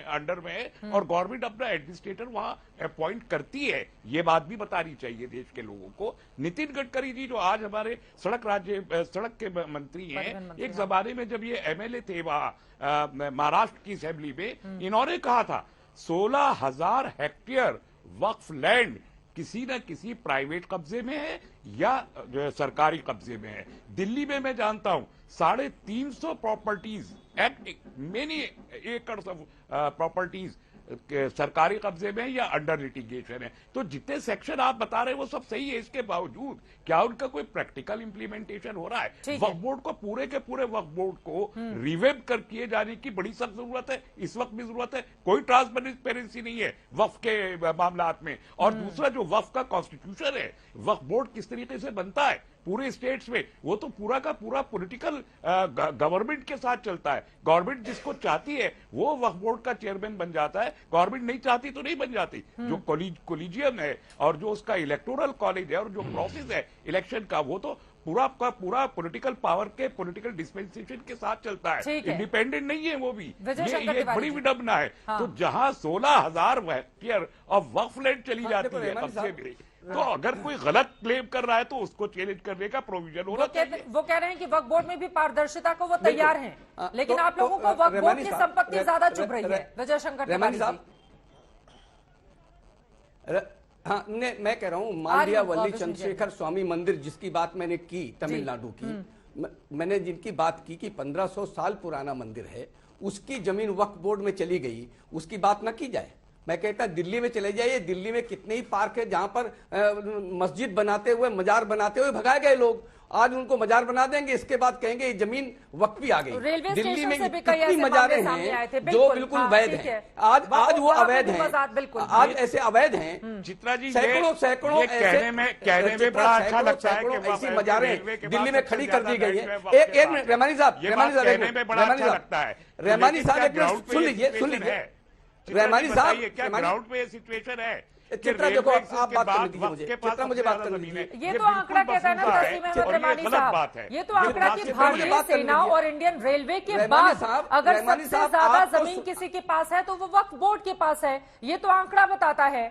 Speaker 7: अंडर में है और गवर्नमेंट अपना एडमिनिस्ट्रेटर वहां अपॉइंट करती है। ये बात भी बतानी चाहिए देश के लोगों को। नितिन गडकरी जी जो आज हमारे सड़क के मंत्री हैं, एक जमाने में जब ये एमएलए थे वहां महाराष्ट्र की असेंबली में, इन्होंने कहा था 16,000 हेक्टेयर वक्फ लैंड किसी न किसी प्राइवेट कब्जे में है या सरकारी कब्जे में है। दिल्ली में मैं जानता हूं 350 properties, many acres of properties सरकारी कब्जे में या अंडर लिटिगेशन है। तो जितने सेक्शन आप बता रहे हैं वो सब सही है, इसके बावजूद क्या उनका कोई प्रैक्टिकल इंप्लीमेंटेशन हो रहा है? वक्फ बोर्ड को, पूरे के पूरे वक्फ बोर्ड को रिवेव कर किए जाने की बड़ी सख्त जरूरत है। इस वक्त भी जरूरत है। कोई ट्रांसपेरेंसी नहीं है वक्फ के मामलात में। और दूसरा, जो वक्फ का कॉन्स्टिट्यूशन है, वक्फ बोर्ड किस तरीके से बनता है पूरे स्टेट्स में, वो तो पूरा का पूरा पॉलिटिकल गवर्नमेंट के साथ चलता है। गवर्नमेंट जिसको चाहती है वो वक्फ बोर्ड का चेयरमैन बन जाता है, गवर्नमेंट नहीं चाहती तो नहीं बन जाती। जो कोलिजियम है और जो उसका इलेक्टोरल कॉलेज है और जो प्रोसेस है इलेक्शन का, वो तो पूरा का पूरा पॉलिटिकल पावर के, पॉलिटिकल डिस्पेंसेशन के साथ चलता है, इंडिपेंडेंट नहीं है वो भी। ये बड़ी विडंबना है। तो जहां 16,000 हेक्टेयर ऑफ वक्फ लैंड चली जाती है कब्जे में, तो अगर कोई गलत क्लेम कर रहा है तो उसको चैलेंज करने का प्रोविजन होना चाहिए।
Speaker 1: वो कह रहे हैं कि वक्फ बोर्ड में भी पारदर्शिता को वो तैयार हैं, लेकिन आप लोगों को वक्फ बोर्ड की संपत्ति ज्यादा चुभ रही है। विजय शंकर तिवारी साहब,
Speaker 6: हाँ, मैं कह रहा हूँ, मान लिया वल्ली चंद्रशेखर स्वामी मंदिर जिसकी बात मैंने की तमिलनाडु की, मैंने जिनकी बात की कि 1500 साल पुराना मंदिर है, उसकी जमीन वक्फ बोर्ड में चली गई, उसकी बात ना की जाए। मैं कहता दिल्ली में चले जाइए, दिल्ली में कितने ही पार्क है जहां पर मस्जिद बनाते हुए, मजार बनाते हुए भगाए गए लोग, आज उनको मजार बना देंगे, इसके बाद कहेंगे ये जमीन वक्फ आ गई। दिल्ली में कितनी मजारें हैं जो बिल्कुल वैध हैं, आज वो अवैध हैं, आज ऐसे अवैध हैं।
Speaker 7: चित्रा जी,
Speaker 6: सैकड़ों
Speaker 7: ये कहने में बड़ा अच्छा लगता है कि
Speaker 6: ऐसी मजारें दिल्ली में खड़ी कर दी गई है। एक रहमानी साहब, रहमानी साहब एक मिनट सुन लीजिए, रहमानी साहब,
Speaker 7: क्या ग्राउंड पे ये सिचुएशन है?
Speaker 6: चित्रा देखो, आप बात करने दीजिए मुझे, चित्रा मुझे बात करने दीजिए।
Speaker 1: ये तो आंकड़ा कहता है ना तस्लीम अहमद रहमानी साहब, ये तो आंकड़ा की भारतीय सेना और इंडियन रेलवे के बाद अगर सबसे ज्यादा जमीन किसी के पास है तो वो वक्फ बोर्ड के पास है, ये तो आंकड़ा बताता है।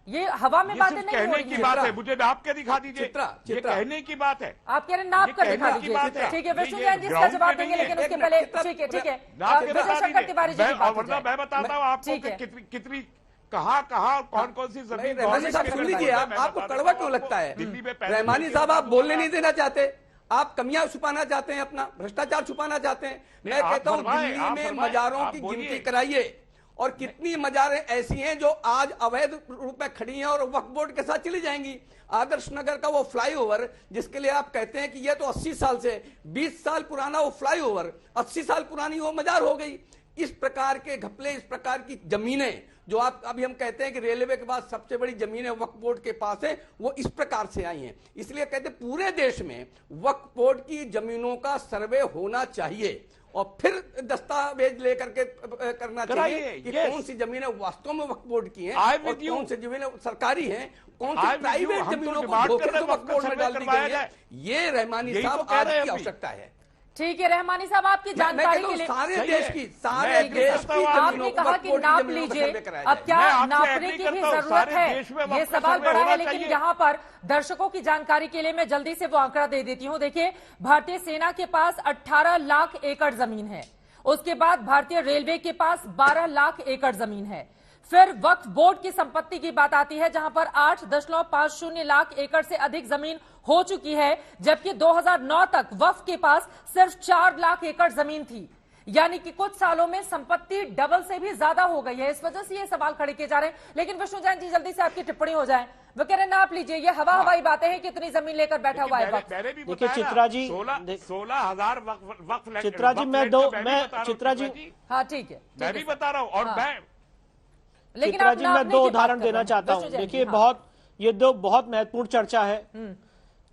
Speaker 1: ये हवा में बातें नहीं हो रही
Speaker 7: की बात है, मुझे नाप के दिखा दीजिए। ये कहने की बात है,
Speaker 1: आप कह रहे हैं नाप कर दिखा दीजिए। ठीक है, विष्णु जैन जी इसका जवाब देंगे, लेकिन उसके पहले ठीक है विजय शंकर तिवारी जी,
Speaker 7: वरना मैं बताता हूँ आपको कितनी कहाँ कौन सी जमीन।
Speaker 6: रहमानी साहब सुन लीजिए, आपको कड़वा क्यों लगता है? रहमानी साहब आप बोलने नहीं देना चाहते, आप कमियां छुपाना चाहते हैं, अपना भ्रष्टाचार छुपाना चाहते हैं। मैं कहता हूँ दिल्ली में मजारों की गिनती कराइए, और कितनी मजारें ऐसी हैं जो आज अवैध रूप में खड़ी हैं और वक्फ बोर्ड के साथ चली जाएंगी। आदर्श नगर का वो फ्लाईओवर जिसके लिए आप कहते हैं कि ये तो 80 साल से 20 साल पुराना वो फ्लाईओवर 80 साल पुरानी वो मजार हो गई। इस प्रकार के घपले, इस प्रकार की जमीनें जो आप अभी हम कहते हैं कि रेलवे के बाद सबसे बड़ी जमीनें वक्फ बोर्ड के पास है, वो इस प्रकार से आई हैं। इसलिए कहते हैं पूरे देश में वक्फ बोर्ड की जमीनों का सर्वे होना चाहिए और फिर दस्तावेज लेकर के करना चाहिए कि कौन सी जमीनें वास्तव में वक्फ बोर्ड की हैं और कौन सी जमीनें सरकारी हैं, कौन सी प्राइवेट जमीनों को धोखे से वक्फ बोर्ड में डाल दी गई है। ये रहमानी साहब आज की आवश्यकता है।
Speaker 1: ठीक है रहमानी साहब, आपकी जानकारी के लिए
Speaker 6: सारे देश की
Speaker 1: आपने कहा कि नाप लीजिए, अब क्या नापने की भी जरूरत है, ये सवाल बड़ा है। लेकिन यहाँ पर दर्शकों की जानकारी के लिए मैं जल्दी से वो आंकड़ा दे देती हूँ। देखिए, भारतीय सेना के पास 18 लाख एकड़ जमीन है, उसके बाद भारतीय रेलवे के पास 12 लाख एकड़ जमीन है, फिर वक्फ बोर्ड की संपत्ति की बात आती है जहां पर 8.50 लाख एकड़ से अधिक जमीन हो चुकी है, जबकि 2009 तक वक्फ के पास सिर्फ 4 लाख एकड़ जमीन थी। यानी कि कुछ सालों में संपत्ति डबल से भी ज्यादा हो गई है। इस वजह से ये सवाल खड़े किए जा रहे हैं। लेकिन विष्णु जैन जी जल्दी से आपकी टिप्पणी हो जाए। वो कह रहे नाप लीजिए, ये हवाई बातें हैं, कितनी जमीन लेकर बैठा हुआ है वक्त।
Speaker 4: देखिए चित्रा जी,
Speaker 7: 16,000 वक्फ।
Speaker 4: चित्रा जी चित्रा जी,
Speaker 1: हाँ ठीक है,
Speaker 7: मैं भी बता रहा हूँ। और मैं
Speaker 1: लेकिन
Speaker 4: चित्रा जी मैं 2 उदाहरण देना चाहता हूँ। देखिए ये 2 बहुत महत्वपूर्ण चर्चा है।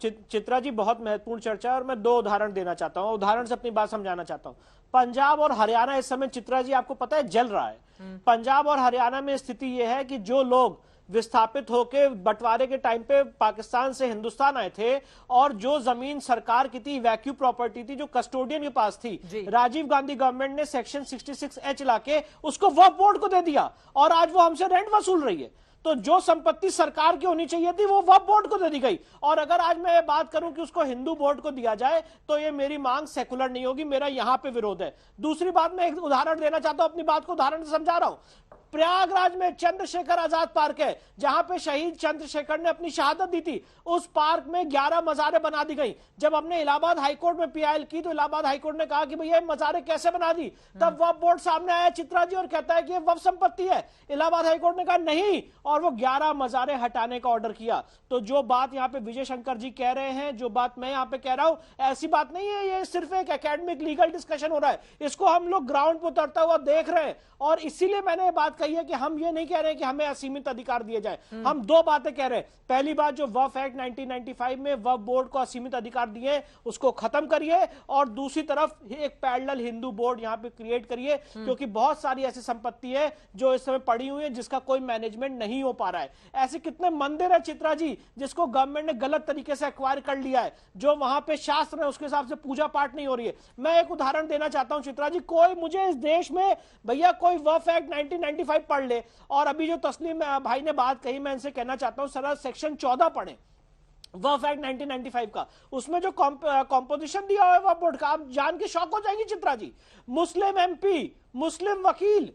Speaker 4: चित्रा जी बहुत महत्वपूर्ण चर्चा है और मैं 2 उदाहरण देना चाहता हूँ, उदाहरण से अपनी बात समझाना चाहता हूँ। पंजाब और हरियाणा इस समय चित्रा जी आपको पता है जल रहा है। पंजाब और हरियाणा में स्थिति यह है कि जो लोग विस्थापित होकर बंटवारे के टाइम पे पाकिस्तान से हिंदुस्तान आए थे और जो जमीन सरकार की थी, वैक्यू प्रॉपर्टी थी, जो कस्टोडियन के पास थी, राजीव गांधी गवर्नमेंट ने सेक्शन 66H लाके उसको वक्फ बोर्ड को दे दिया और आज वो हमसे रेंट वसूल रही है। तो जो संपत्ति सरकार की होनी चाहिए थी वो वक्फ बोर्ड को दे दी गई। और अगर आज मैं ये बात करूं कि उसको हिंदू बोर्ड को दिया जाए तो ये मेरी मांग सेकुलर नहीं होगी, मेरा यहां पे विरोध है। दूसरी बात, मैं एक उदाहरण देना चाहता हूं, अपनी बात को उदाहरण से समझा रहा हूं। प्रयागराज में चंद्रशेखर आजाद पार्क है जहां पे शहीद चंद्रशेखर ने अपनी शहादत दी थी। उस पार्क में 11 मजारें बना दी गई। जब हमने इलाहाबाद हाईकोर्ट में पीआईएल की तो इलाहाबाद हाईकोर्ट ने कहा कि भैया मजारें कैसे बना दी, तब वक्फ बोर्ड सामने आया चित्रा जी और कहता है कि ये वक्फ संपत्ति है। इलाहाबाद हाईकोर्ट ने कहा नहीं और वो 11 मजारें हटाने का ऑर्डर किया। तो जो बात यहाँ पे विजय शंकर जी कह रहे हैं, जो बात मैं यहाँ पे कह रहा हूं, ऐसी बात नहीं है। ये सिर्फ एक एकेडमिक लीगल डिस्कशन हो रहा है, इसको हम लोग ग्राउंड पर उतरता हुआ देख रहे हैं। और इसीलिए मैंने ये बात कही है कि हम ये नहीं कह रहे हैं कि हमें असीमित अधिकार दिए जाए। हम 2 बातें कह रहे हैं। पहली बात, जो वक्फ एक्ट 1995 में वक्फ बोर्ड को असीमित अधिकार दिए उसको खत्म करिए, और दूसरी तरफ एक पैरेलल हिंदू बोर्ड यहां पे क्रिएट करिए, क्योंकि बहुत सारी ऐसी संपत्ति है जो इस समय पड़ी हुई है जिसका कोई मैनेजमेंट नहीं हो पा रहा है। ऐसे कितने मंदिर है चित्रा जी जिसको गवर्नमेंट ने गलत तरीके से एक्वायर कर लिया है, जो वहां पे शास्त्र है उसके हिसाब से पूजा पाठ नहीं हो रही है। मैं एक उदाहरण देना चाहता हूं चित्रा जी, कोई मुझे इस देश में भैया कोई वक्फ एक्ट 1995 पढ़ ले, और अभी जो तस्लीम भाई ने बात कही मैं इनसे कहना चाहता हूं सरल सेक्शन 14 पढ़े वक्फ एक्ट 1995 का। उसमें जो कॉम्पोजिशन दिया हुआ है वक्फ बोर्ड का, आप जान के शॉक हो जाएंगे चित्रा जी। मुस्लिम एमपी, मुस्लिम वकील,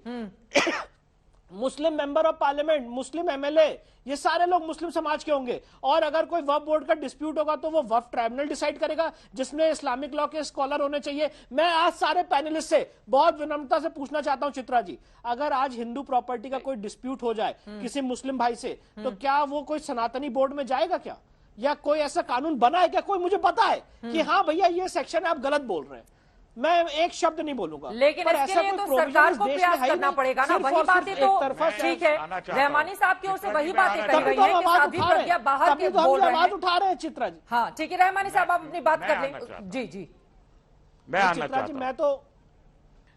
Speaker 4: मुस्लिम मेंबर ऑफ पार्लियामेंट, मुस्लिम एमएलए, ये सारे लोग मुस्लिम समाज के होंगे। और अगर कोई वक्फ बोर्ड का डिस्प्यूट होगा तो वो वक्फ ट्राइब्यूनल डिसाइड करेगा, जिसमें इस्लामिक लॉ के स्कॉलर होने चाहिए। मैं आज सारे पैनलिस्ट से बहुत विनम्रता से पूछना चाहता हूं, चित्रा जी, अगर आज हिंदू प्रॉपर्टी का कोई डिस्प्यूट हो जाए किसी मुस्लिम भाई से, तो क्या वो कोई सनातनी बोर्ड में जाएगा क्या, या कोई ऐसा कानून बना है क्या? कोई मुझे पता है कि हाँ भैया ये सेक्शन आप गलत बोल रहे हैं, मैं एक शब्द नहीं बोलूंगा।
Speaker 1: लेकिन इसके लिए तो सरकार को प्रयास करना पड़ेगा ना। वही बातें तो ठीक है, रहमानी साहब की ओर से वही बातें कही गई है कि साध्वी प्रज्ञा बाहर के बोल रहे हैं,
Speaker 4: आवाज उठा रहे हैं। चित्रा जी,
Speaker 1: हाँ ठीक है, रहमानी साहब आप अपनी बात कर लें। जी जी,
Speaker 7: मैं आना
Speaker 4: चित्रा
Speaker 7: चाहता
Speaker 4: जी,
Speaker 7: हूं।
Speaker 4: मैं तो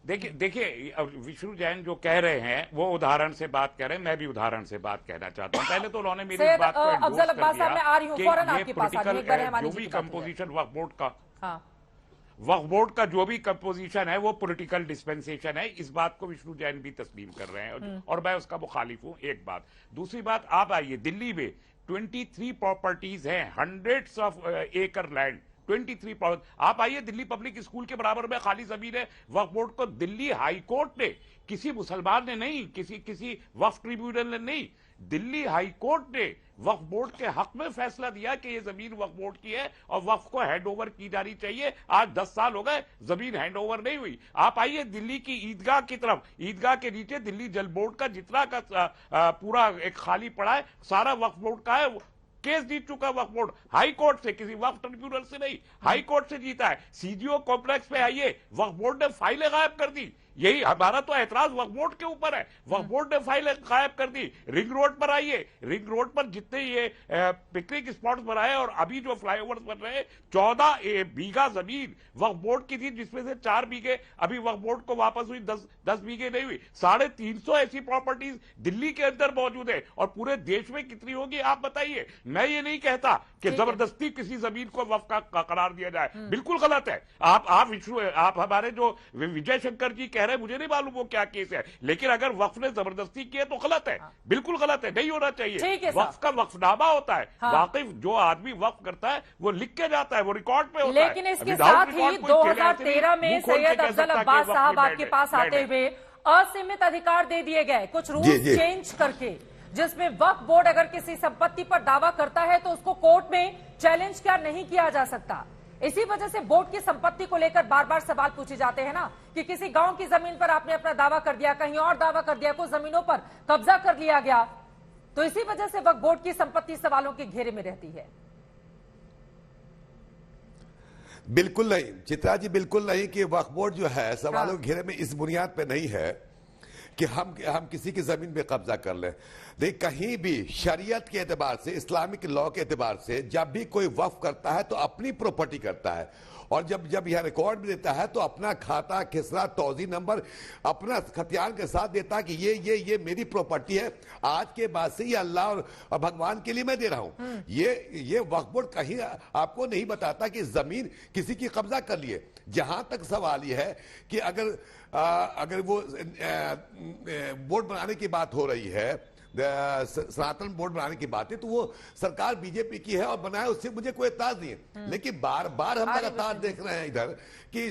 Speaker 7: देखिए विष्णु जैन जो कह रहे हैं वो उदाहरण से बात कह रहे हैं, मैं भी उदाहरण से बात कहना चाहता हूं। पहले तो उन्होंने मेरी इस बात को
Speaker 1: अफजल
Speaker 7: endorse
Speaker 1: अब्बास
Speaker 7: कर
Speaker 1: साहब, मैं आ रही हूं
Speaker 7: दिया
Speaker 1: फौरन
Speaker 7: कि ये
Speaker 1: आपके पास,
Speaker 7: political,
Speaker 1: एक बार रहमानी
Speaker 7: जो
Speaker 1: जी
Speaker 7: भी
Speaker 1: की बात
Speaker 7: कंपोजिशन वक्फ बोर्ड का,
Speaker 1: हाँ
Speaker 7: वक्फ बोर्ड का जो भी कंपोजिशन है वो पॉलिटिकल डिस्पेंसेशन है, इस बात को विष्णु जैन भी तस्लीम कर रहे हैं और मैं उसका मुखालिफ हूं। एक बात। दूसरी बात, आप आइए दिल्ली में 23 प्रॉपर्टीज हैं, हंड्रेड्स ऑफ एकड़ लैंड, 23। आप आइए, दिल्ली पब्लिक स्कूल के बराबर में खाली जमीन है। वक्फ बोर्ड को दिल्ली हाई कोर्ट ने, किसी मुसलमान ने नहीं, किसी वक्फ ट्रिब्यूनल ने नहीं, दिल्ली हाई कोर्ट ने वक्फ बोर्ड के हक में फैसला दिया कि ये जमीन वक्फ बोर्ड की है और वक्फ को हैंड ओवर की जानी चाहिए। आज 10 साल हो गए, जमीन हैंड ओवर नहीं हुई। आप आइए दिल्ली की ईदगाह की तरफ, ईदगाह के नीचे दिल्ली जल बोर्ड का जितना का पूरा एक खाली पड़ा है, सारा वक्फ बोर्ड का है। केस जीत चुका वक्फ बोर्ड हाई कोर्ट से, किसी वक्फ ट्रिब्यूनल से नहीं, हाई कोर्ट से जीता है। सीजीओ कॉम्प्लेक्स पे आइए, वक्फ बोर्ड ने फाइलें गायब कर दी। यही हमारा तो ऐतराज वक्फ बोर्ड के ऊपर है, वक्फ बोर्ड ने फाइलें गायब कर दी। रिंग रोड पर आइए, रिंग रोड पर जितने ये पिकनिक स्पॉट्स बनाए और अभी जो फ्लाईओवर्स बन रहे हैं, 14 बीघा जमीन वक्फ बोर्ड की थी, जिसमें से 4 बीघे अभी वक्फ बोर्ड को वापस हुई, 10 बीघे नहीं हुई। 350 ऐसी प्रॉपर्टीज दिल्ली के अंदर मौजूद है और पूरे देश में कितनी होगी आप बताइए। मैं ये नहीं कहता कि जबरदस्ती किसी जमीन को वक्फ का करार दिया जाए, बिल्कुल गलत है। आप हमारे जो विजय शंकर जी कह रहे हैं, मुझे नहीं मालूम वो क्या केस है, लेकिन अगर वक्फ ने जबरदस्ती की है तो गलत है, बिल्कुल गलत है, नहीं होना चाहिए। वक्फ का वक्फनामा होता है, वाकिफ जो आदमी वक्फ करता है वो लिख के जाता है, वो रिकॉर्ड पे होता है।
Speaker 1: लेकिन इसके साथ ही 2013 में सैयद अफजल अब्बास साहब आपके पास आते हुए असीमित अधिकार दे दिए गए, कुछ रूल्स चेंज करके, जिसमें वक्फ बोर्ड अगर किसी संपत्ति पर दावा करता है तो उसको कोर्ट में चैलेंज क्या नहीं किया जा सकता। इसी वजह से बोर्ड की संपत्ति को लेकर बार बार सवाल पूछे जाते हैं ना, कि किसी गांव की जमीन पर आपने अपना दावा कर दिया, कहीं और दावा कर दिया, कुछ जमीनों पर कब्जा कर लिया गया, तो इसी वजह से वक्फ बोर्ड की संपत्ति सवालों के घेरे में रहती है।
Speaker 8: बिल्कुल नहीं चित्रा जी, बिल्कुल नहीं कि वक्फ बोर्ड जो है सवालों के घेरे में इस बुनियाद पे नहीं है कि हम किसी की जमीन पे कब्जा कर लें। देख, कहीं भी शरीयत के एतबार से, इस्लामिक लॉ के एतबार से जब भी कोई वक्फ करता है तो अपनी प्रॉपर्टी करता है, और जब यह रिकॉर्ड भी देता है तो अपना खाता, खिसरा, तौजी नंबर अपना खतियान के साथ देता है कि ये मेरी प्रॉपर्टी है, आज के बाद से ये अल्लाह और भगवान के लिए मैं दे रहा हूं। ये वक्फ बोर्ड कहीं आपको नहीं बताता कि जमीन किसी की कब्जा कर लिए। जहां तक सवाल यह है कि अगर वो बोर्ड बनाने की बात हो रही है, सनातन बोर्ड बनाने की बात है, तो वो सरकार बीजेपी की है और बनाए, उससे मुझे कोई एतराज नहीं है। लेकिन बार बार हम लगातार देख रहे हैं इधर कि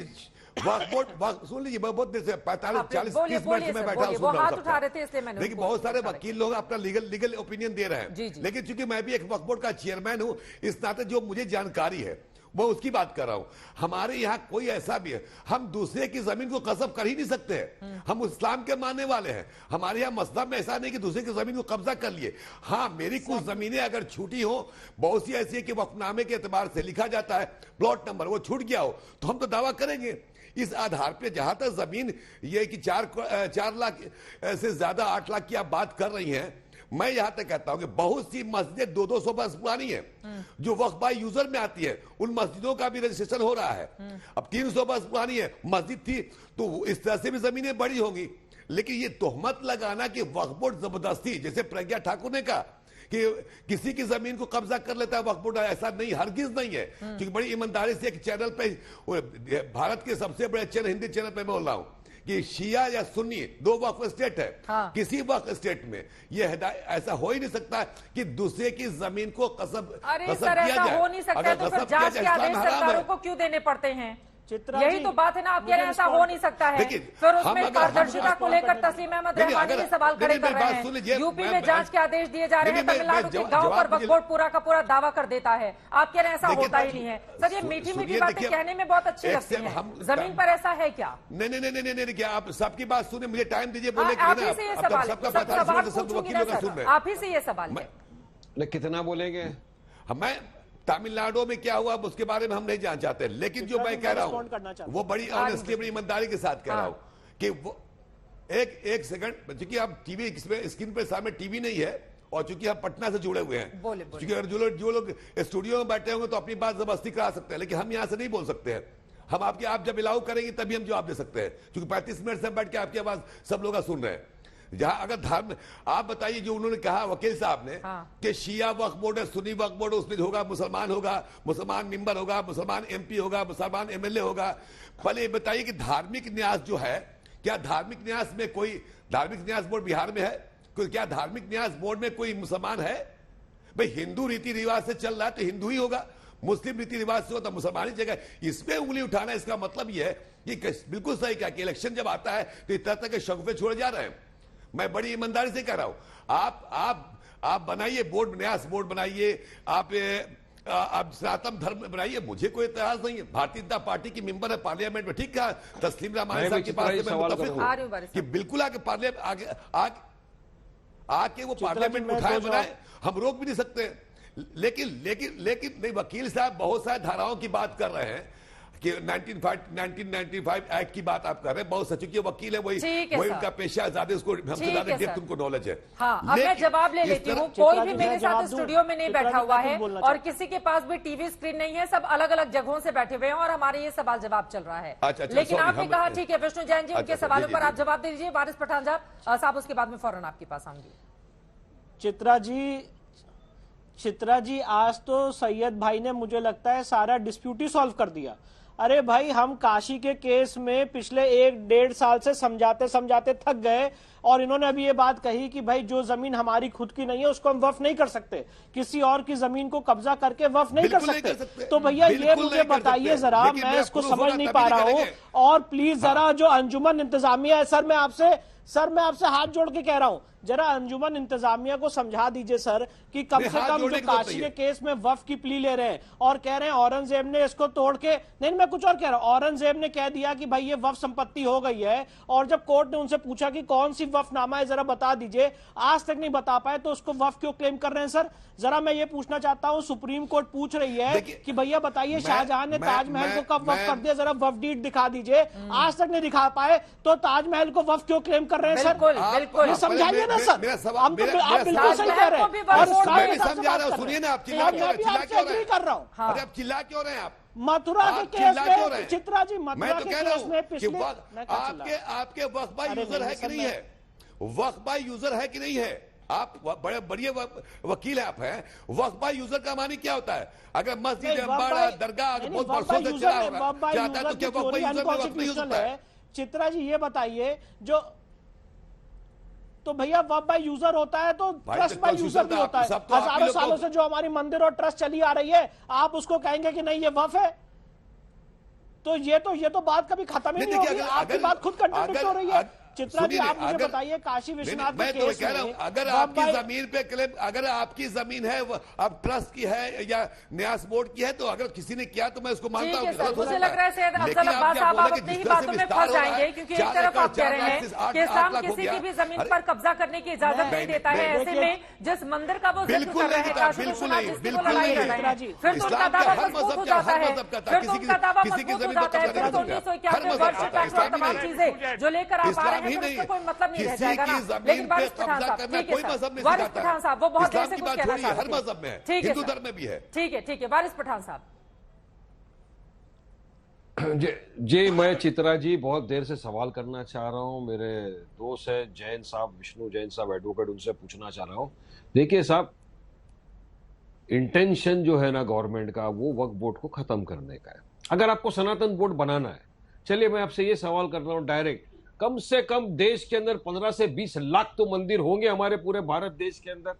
Speaker 8: वक्फ बोर्ड, सुन लीजिए, मैं बहुत देर से 45-40-30 मिनट से मैं बैठा हूं, सुन रहा हूं। लेकिन बहुत सारे वकील लोग अपना लीगल ओपिनियन दे रहे हैं, लेकिन चूंकि मैं भी एक वक्फ बोर्ड का चेयरमैन हूं, इस नाते जो मुझे जानकारी है वो उसकी बात कर रहा हूं। हमारे यहाँ कोई ऐसा भी है, हम दूसरे की जमीन को कसब कर ही नहीं सकते हैं, हम इस्लाम के मानने वाले हैं। हमारे यहाँ मसला में ऐसा नहीं कि दूसरे की जमीन को कब्जा कर लिए। हाँ, मेरी कुछ जमीनें अगर छूटी हो, बहुत सी ऐसी है कि वक्फनामे के एतबार से लिखा जाता है प्लॉट नंबर, वो छूट गया हो तो हम तो दावा करेंगे इस आधार पे। जहां तक जमीन ये कि 4 लाख से ज्यादा 8 लाख की आप बात कर रही हैं, मैं यहां तक कहता हूं कि बहुत सी मस्जिदें 200 वर्ष पुरानी है जो वक्फ बाय यूजर में आती है, उन मस्जिदों का भी रजिस्ट्रेशन हो रहा है। अब 300 वर्ष पुरानी है मस्जिद थी तो इस तरह से भी जमीनें बड़ी होंगी। लेकिन ये तोहमत लगाना कि वक्फ बोर्ड जबरदस्ती, जैसे प्रज्ञा ठाकुर ने कहा कि किसी की जमीन को कब्जा कर लेता है वक्फ बोर्ड, ऐसा नहीं, हरगिज नहीं है। क्योंकि बड़ी ईमानदारी से एक चैनल पे, भारत के सबसे बड़े चैनल, हिंदी चैनल पे बोल रहा हूं कि शिया या सुन्नी 2 वक्फ स्टेट है। हाँ। किसी वक्फ स्टेट में ये ऐसा हो ही नहीं सकता कि दूसरे की जमीन को कसब किया जाए।
Speaker 1: हो नहीं सकता, तो फिर जांच के आदेश सरकारों को क्यों देने पड़ते हैं? यही तो बात है ना, आप कह रहे हैं ऐसा हो नहीं सकता है। फिर उसमें पारदर्शिता को लेकर तस्लीम अहमद रहमानी भी सवाल खड़े कर रहे हैं। यूपी में जांच के आदेश दिए जा रहे हैं, तमिलनाडु के गांव पर वक्फ बोर्ड पूरा का पूरा दावा कर देता है। आप कह रहे हैं ऐसा होता ही नहीं है। सर ये मीठी मीठी बातें कहने में बहुत अच्छी लगती हैं, जमीन पर ऐसा है क्या?
Speaker 8: नहीं, क्या आप सबकी बात सुने, मुझे टाइम दीजिए बोले।
Speaker 1: आप ही से ये सवाल आप ही से ये सवाल है,
Speaker 5: कितना बोलेंगे?
Speaker 8: मैं तमिलनाडु में क्या हुआ उसके बारे में हम नहीं जानना चाहते, लेकिन जो मैं कह रहा हूं वो बड़ी ऑनेस्टली, बड़ी ईमानदारी के साथ कह रहा हूं कि वो एक सेकंड, क्योंकि आप टीवी स्क्रीन पे सामने टीवी नहीं है, और चूंकि हम पटना से जुड़े हुए हैं, क्योंकि अगर जो लोग स्टूडियो में बैठे होंगे तो अपनी बात जबरदस्ती करा सकते हैं, लेकिन हम यहां से नहीं बोल सकते हैं। हम आप जब अलाउ करेंगे तभी हम जवाब दे सकते हैं, क्योंकि 35 मिनट से बैठ के आपकी आवाज सब लोग सुन रहे हैं। जहां अगर धर्म, आप बताइए जो उन्होंने कहा वकील साहब ने कि शिया वक्फ बोर्ड है, सुन्नी वक्फ बोर्ड है, उसमें होगा मुसलमान होगा, मुसलमान मेंबर होगा, मुसलमान एमपी होगा, मुसलमान एमएलए होगा। पहले ये बताइए कि धार्मिक न्यास जो है, क्या धार्मिक न्यास में कोई धार्मिक न्यास बोर्ड बिहार में है? क्या धार्मिक न्यास बोर्ड में कोई मुसलमान है? भाई हिंदू रीति रिवाज से चल रहा है तो हिंदू ही होगा, मुस्लिम रीति रिवाज से होता मुसलमान ही जगह। इसमें उंगली उठाना, इसका मतलब यह है कि बिल्कुल सही कहा कि इलेक्शन जब आता है तो इस तरह के शगुफे छोड़े जा रहे हैं। मैं बड़ी ईमानदारी से कह रहा हूं, आप बनाइए बोर्ड, न्यास बोर्ड बनाइए, आप सनातन धर्म बनाइए, मुझे कोई इतिहास नहीं है। भारतीय जनता पार्टी की मेंबर है पार्लियामेंट में, ठीक कहा तस्लीम रहमानी साहब की बात से मैं मुत्तफिक हूं कि बिल्कुल आके पार्लियामेंट आके वो पार्लियामेंट में उठाए बनाए, हम रोक भी नहीं सकते। लेकिन नहीं, वकील साहब बहुत सारे धाराओं की बात कर रहे हैं कि 1995 एक्ट की बात आप कर रहे हैं, बहुत सच के वकील है, वही उनका पेशा, ज्यादा उसको हमसे ज्यादा डेप्थ उनको नॉलेज है।
Speaker 1: हाँ, अब मैं जवाब ले लेती हूँ। कोई भी मेरे साथ स्टूडियो में नहीं बैठा हुआ है और किसी के पास भी टीवी स्क्रीन नहीं है, सब अलग अलग जगहों से बैठे हुए हैं और हमारे ये सवाल जवाब चल रहा है। लेकिन आपने कहा ठीक है विष्णु जैन जी, उनके सवालों पर आप जवाब दे दीजिए। वारिस पठान साहब उसके बाद में फौरन आपके पास आऊंगी।
Speaker 4: चित्रा जी, आज तो सैयद भाई ने मुझे लगता है सारा डिस्प्यूट ही सॉल्व कर दिया। अरे भाई, हम काशी के केस में पिछले 1-1.5 साल से समझाते थक गए और इन्होंने अभी ये बात कही कि भाई जो जमीन हमारी खुद की नहीं है उसको हम वक्फ नहीं कर सकते, किसी और की जमीन को कब्जा करके वक्फ नहीं कर सकते। तो भैया ये मुझे बताइए जरा, मैं इसको समझ नहीं पा रहा हूं। और प्लीज जरा जो अंजुमन इंतजामिया है, सर मैं आपसे हाथ जोड़ के कह रहा हूं, जरा अंजुमन इंतजामिया को समझा दीजिए सर कि कम से कम जो काशी के केस में वक्फ की प्ली ले रहे हैं और कह रहे हैं औरंगजेब ने इसको तोड़ के, नहीं मैं कुछ और कह रहा हूं, औरंगजेब ने कह दिया कि भाई ये वक्फ संपत्ति हो गई है, और जब कोर्ट ने उनसे पूछा कि कौन सी वक्फनामा है जरा बता दीजिए, आज तक नहीं बता पाए, तो उसको वक्फ क्यों क्लेम कर रहे हैं? सर जरा मैं ये पूछना चाहता हूं, सुप्रीम कोर्ट पूछ रही है कि भैया बताइए शाहजहां ने ताजमहल को कब वक्फ कर दिया, जरा वक्फ डीड दिखा दीजिए, आज तक नहीं दिखा पाए, तो ताजमहल को वक्फ क्यों क्लेम कर रहे हैं? सर समझाइए ना सर, आप बिल्कुल सही कह रहे हैं। और
Speaker 8: समझा रहा हूं, सुनिए ना, आप चिल्ला क्यों
Speaker 4: कर रहा हूं?
Speaker 8: अरे आप चिल्ला क्यों रहे हैं? आप
Speaker 4: मथुरा के केस में, चित्रा जी मथुरा के केस में पिछले
Speaker 8: आपके वक्फ बाय यूजर है कि नहीं है? वक्फ बाय यूजर है कि नहीं है? आप बड़े बढ़िया वकील आप हैं। वक्फ बाय यूजर का मानी क्या होता है? अगर मस्जिद, अम्बाड़ा, दरगाह बहुत बरसों से चला होगा चाहता है तो क्या वक्फ बाय यूजर में वक्फ नहीं होता है?
Speaker 4: चित्रा जी ये बताइए, जो तो भैया वक्फ बाय यूजर होता है तो ट्रस्ट बाय यूजर भी होता है। हजारों सालों से जो हमारी मंदिर और ट्रस्ट चली आ रही है, आप उसको कहेंगे कि नहीं ये वक्फ है, तो ये तो बात कभी खत्म ही नहीं होगी। आपकी बात खुद कंट्राडिक्ट हो रही है। चित्रा जी आप मुझे बताइए, काशी विश्वनाथ
Speaker 8: मैं तो कह रहा हूं, अगर आपकी जमीन पे क्लेम, अगर आपकी जमीन है अब ट्रस्ट की है या न्यास बोर्ड की है, तो अगर किसी ने किया तो मैं उसको मानता हूं।
Speaker 1: मुझे लग रहा है सैयद अफजल अब्बास साहब आप अपनी ही बातों में फंस जाएंगे, क्योंकि एक तरफ आप कह रहे हैं कि इस्लाम किसी की भी जमीन पर कब्जा करने की इजाजत नहीं देता है, ऐसे में जिस मंदिर का वो जिक्र कर रहे हैं काशी विश्वनाथ, जिसकी वो लड़ाई कर रहे हैं, फिर तो उनका दावा मजबूत हो जाता है, फिर तो उनका दावा मजबूत हो जाता है, फिर तो 1991 वर्ष का तमाम चीजें जो लेकर आप आ रहे हैं तो उसका कोई मतलब नहीं रह जाएगा ना। लेकिन वारिस पठान साहब, ठीक है सर, वारिस पठान साहब वो बहुत देर से कुछ कहना चाहते हैं,
Speaker 8: हर मजहब में है, हिंदू धर्म में भी है।
Speaker 1: ठीक है वारिस पठान साहब।
Speaker 5: जी मैं चित्रा जी बहुत देर से सवाल करना चाह रहा हूं, मेरे दोस्त है जैन साहब, विष्णु जैन साहब एडवोकेट, उनसे पूछना चाह रहा हूं। देखिए साहब, इंटेंशन जो है ना गवर्नमेंट का, वो वक्फ बोर्ड को खत्म करने का है। अगर आपको सनातन बोर्ड बनाना है, चलिए मैं आपसे ये सवाल कर रहा हूं डायरेक्ट, कम से कम देश के अंदर 15 से 20 लाख तो मंदिर होंगे हमारे पूरे भारत देश के अंदर।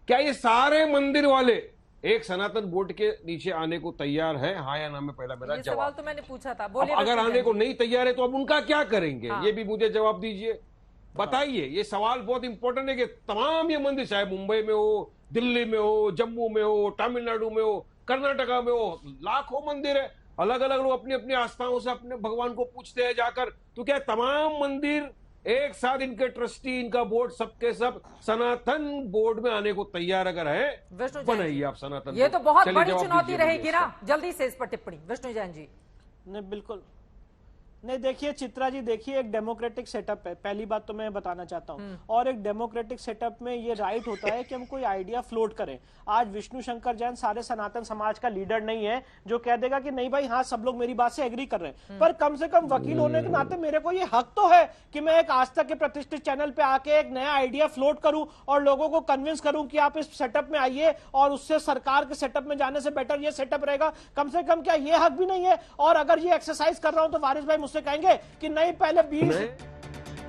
Speaker 5: क्या ये सारे मंदिर वाले एक सनातन बोर्ड के नीचे आने को तैयार है, हाँ या ना में पहला मेरा
Speaker 1: ये सवाल
Speaker 5: जवाब।
Speaker 1: तो मैंने पूछा था,
Speaker 5: अब
Speaker 1: बोलिए।
Speaker 5: अगर आने को नहीं तैयार है तो अब उनका क्या करेंगे,
Speaker 1: हाँ।
Speaker 5: ये भी मुझे जवाब दीजिए, बताइए। ये सवाल बहुत इंपॉर्टेंट है कि तमाम ये मंदिर, चाहे मुंबई में हो, दिल्ली में हो, जम्मू में हो, तमिलनाडु में हो, कर्नाटका में हो, लाखों मंदिर है, अलग अलग लोग अपनी अपनी आस्थाओं से अपने भगवान को पूछते हैं जाकर। तो क्या तमाम मंदिर एक साथ, इनके ट्रस्टी, इनका बोर्ड, सबके सब सनातन बोर्ड में आने को तैयार अगर है,
Speaker 1: विष्णु जैन
Speaker 5: बनाइए
Speaker 1: जी,
Speaker 5: आप सनातन
Speaker 1: ये
Speaker 5: बोर्ड।
Speaker 1: तो बहुत
Speaker 5: चलिए
Speaker 1: बड़ी
Speaker 5: जवाब
Speaker 1: चुनौती
Speaker 5: दीजिए
Speaker 1: रहेगी
Speaker 5: मुझे
Speaker 1: ना,
Speaker 5: इसका।
Speaker 1: जल्दी से इस पर टिप्पणी विष्णु जैन जी।
Speaker 4: नहीं, बिल्कुल नहीं। देखिए चित्रा जी, देखिए एक डेमोक्रेटिक सेटअप है, पहली बात तो मैं बताना चाहता हूँ। और एक डेमोक्रेटिक सेटअप में ये राइट होता है कि हम कोई आइडिया फ्लोट करें। आज विष्णु शंकर जैन सारे सनातन समाज का लीडर नहीं है जो कह देगा कि नहीं भाई, हाँ सब लोग मेरी बात से एग्री कर रहे हैं, पर कम से कम वकील होने के नाते मेरे को ये हक तो है कि मैं एक आज तक के प्रतिष्ठित चैनल पे आके एक नया आइडिया फ्लोट करूं और लोगों को कन्विंस करूं कि आप इस सेटअप में आइए और उससे सरकार के सेटअप में जाने से बेटर ये सेटअप रहेगा। कम से कम क्या ये हक भी नहीं है? और अगर ये एक्सरसाइज कर रहा हूं तो वारिस भाई मुझसे कहेंगे कि नहीं, पहले 20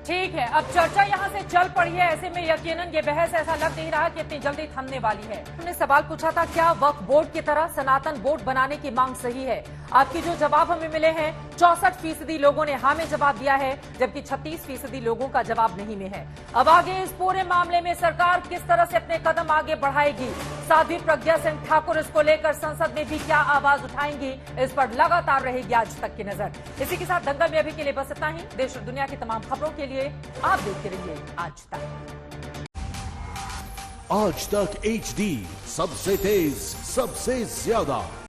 Speaker 1: ठीक है, अब चर्चा यहां से चल पड़ी है। ऐसे में यकीनन ये बहस ऐसा लग नहीं रहा कि इतनी जल्दी थमने वाली है। हमने सवाल पूछा था, क्या वक्फ बोर्ड की तरह सनातन बोर्ड बनाने की मांग सही है? आपकी जो जवाब हमें मिले हैं, 64% लोगों ने हाँ में जवाब दिया है, जबकि 36% लोगों का जवाब नहीं में है। अब आगे इस पूरे मामले में सरकार किस तरह से अपने कदम आगे बढ़ाएगी? साध्वी प्रज्ञा सिंह ठाकुर इसको लेकर संसद में भी क्या आवाज उठाएंगी? इस पर लगातार रहेगी आज तक की नजर। इसी के साथ दंगल में अभी के लिए बस इतना ही। देश और दुनिया की तमाम खबरों के लिए आप देखते रहिए आज तक।
Speaker 9: आज तक HD, सबसे तेज, सबसे ज्यादा।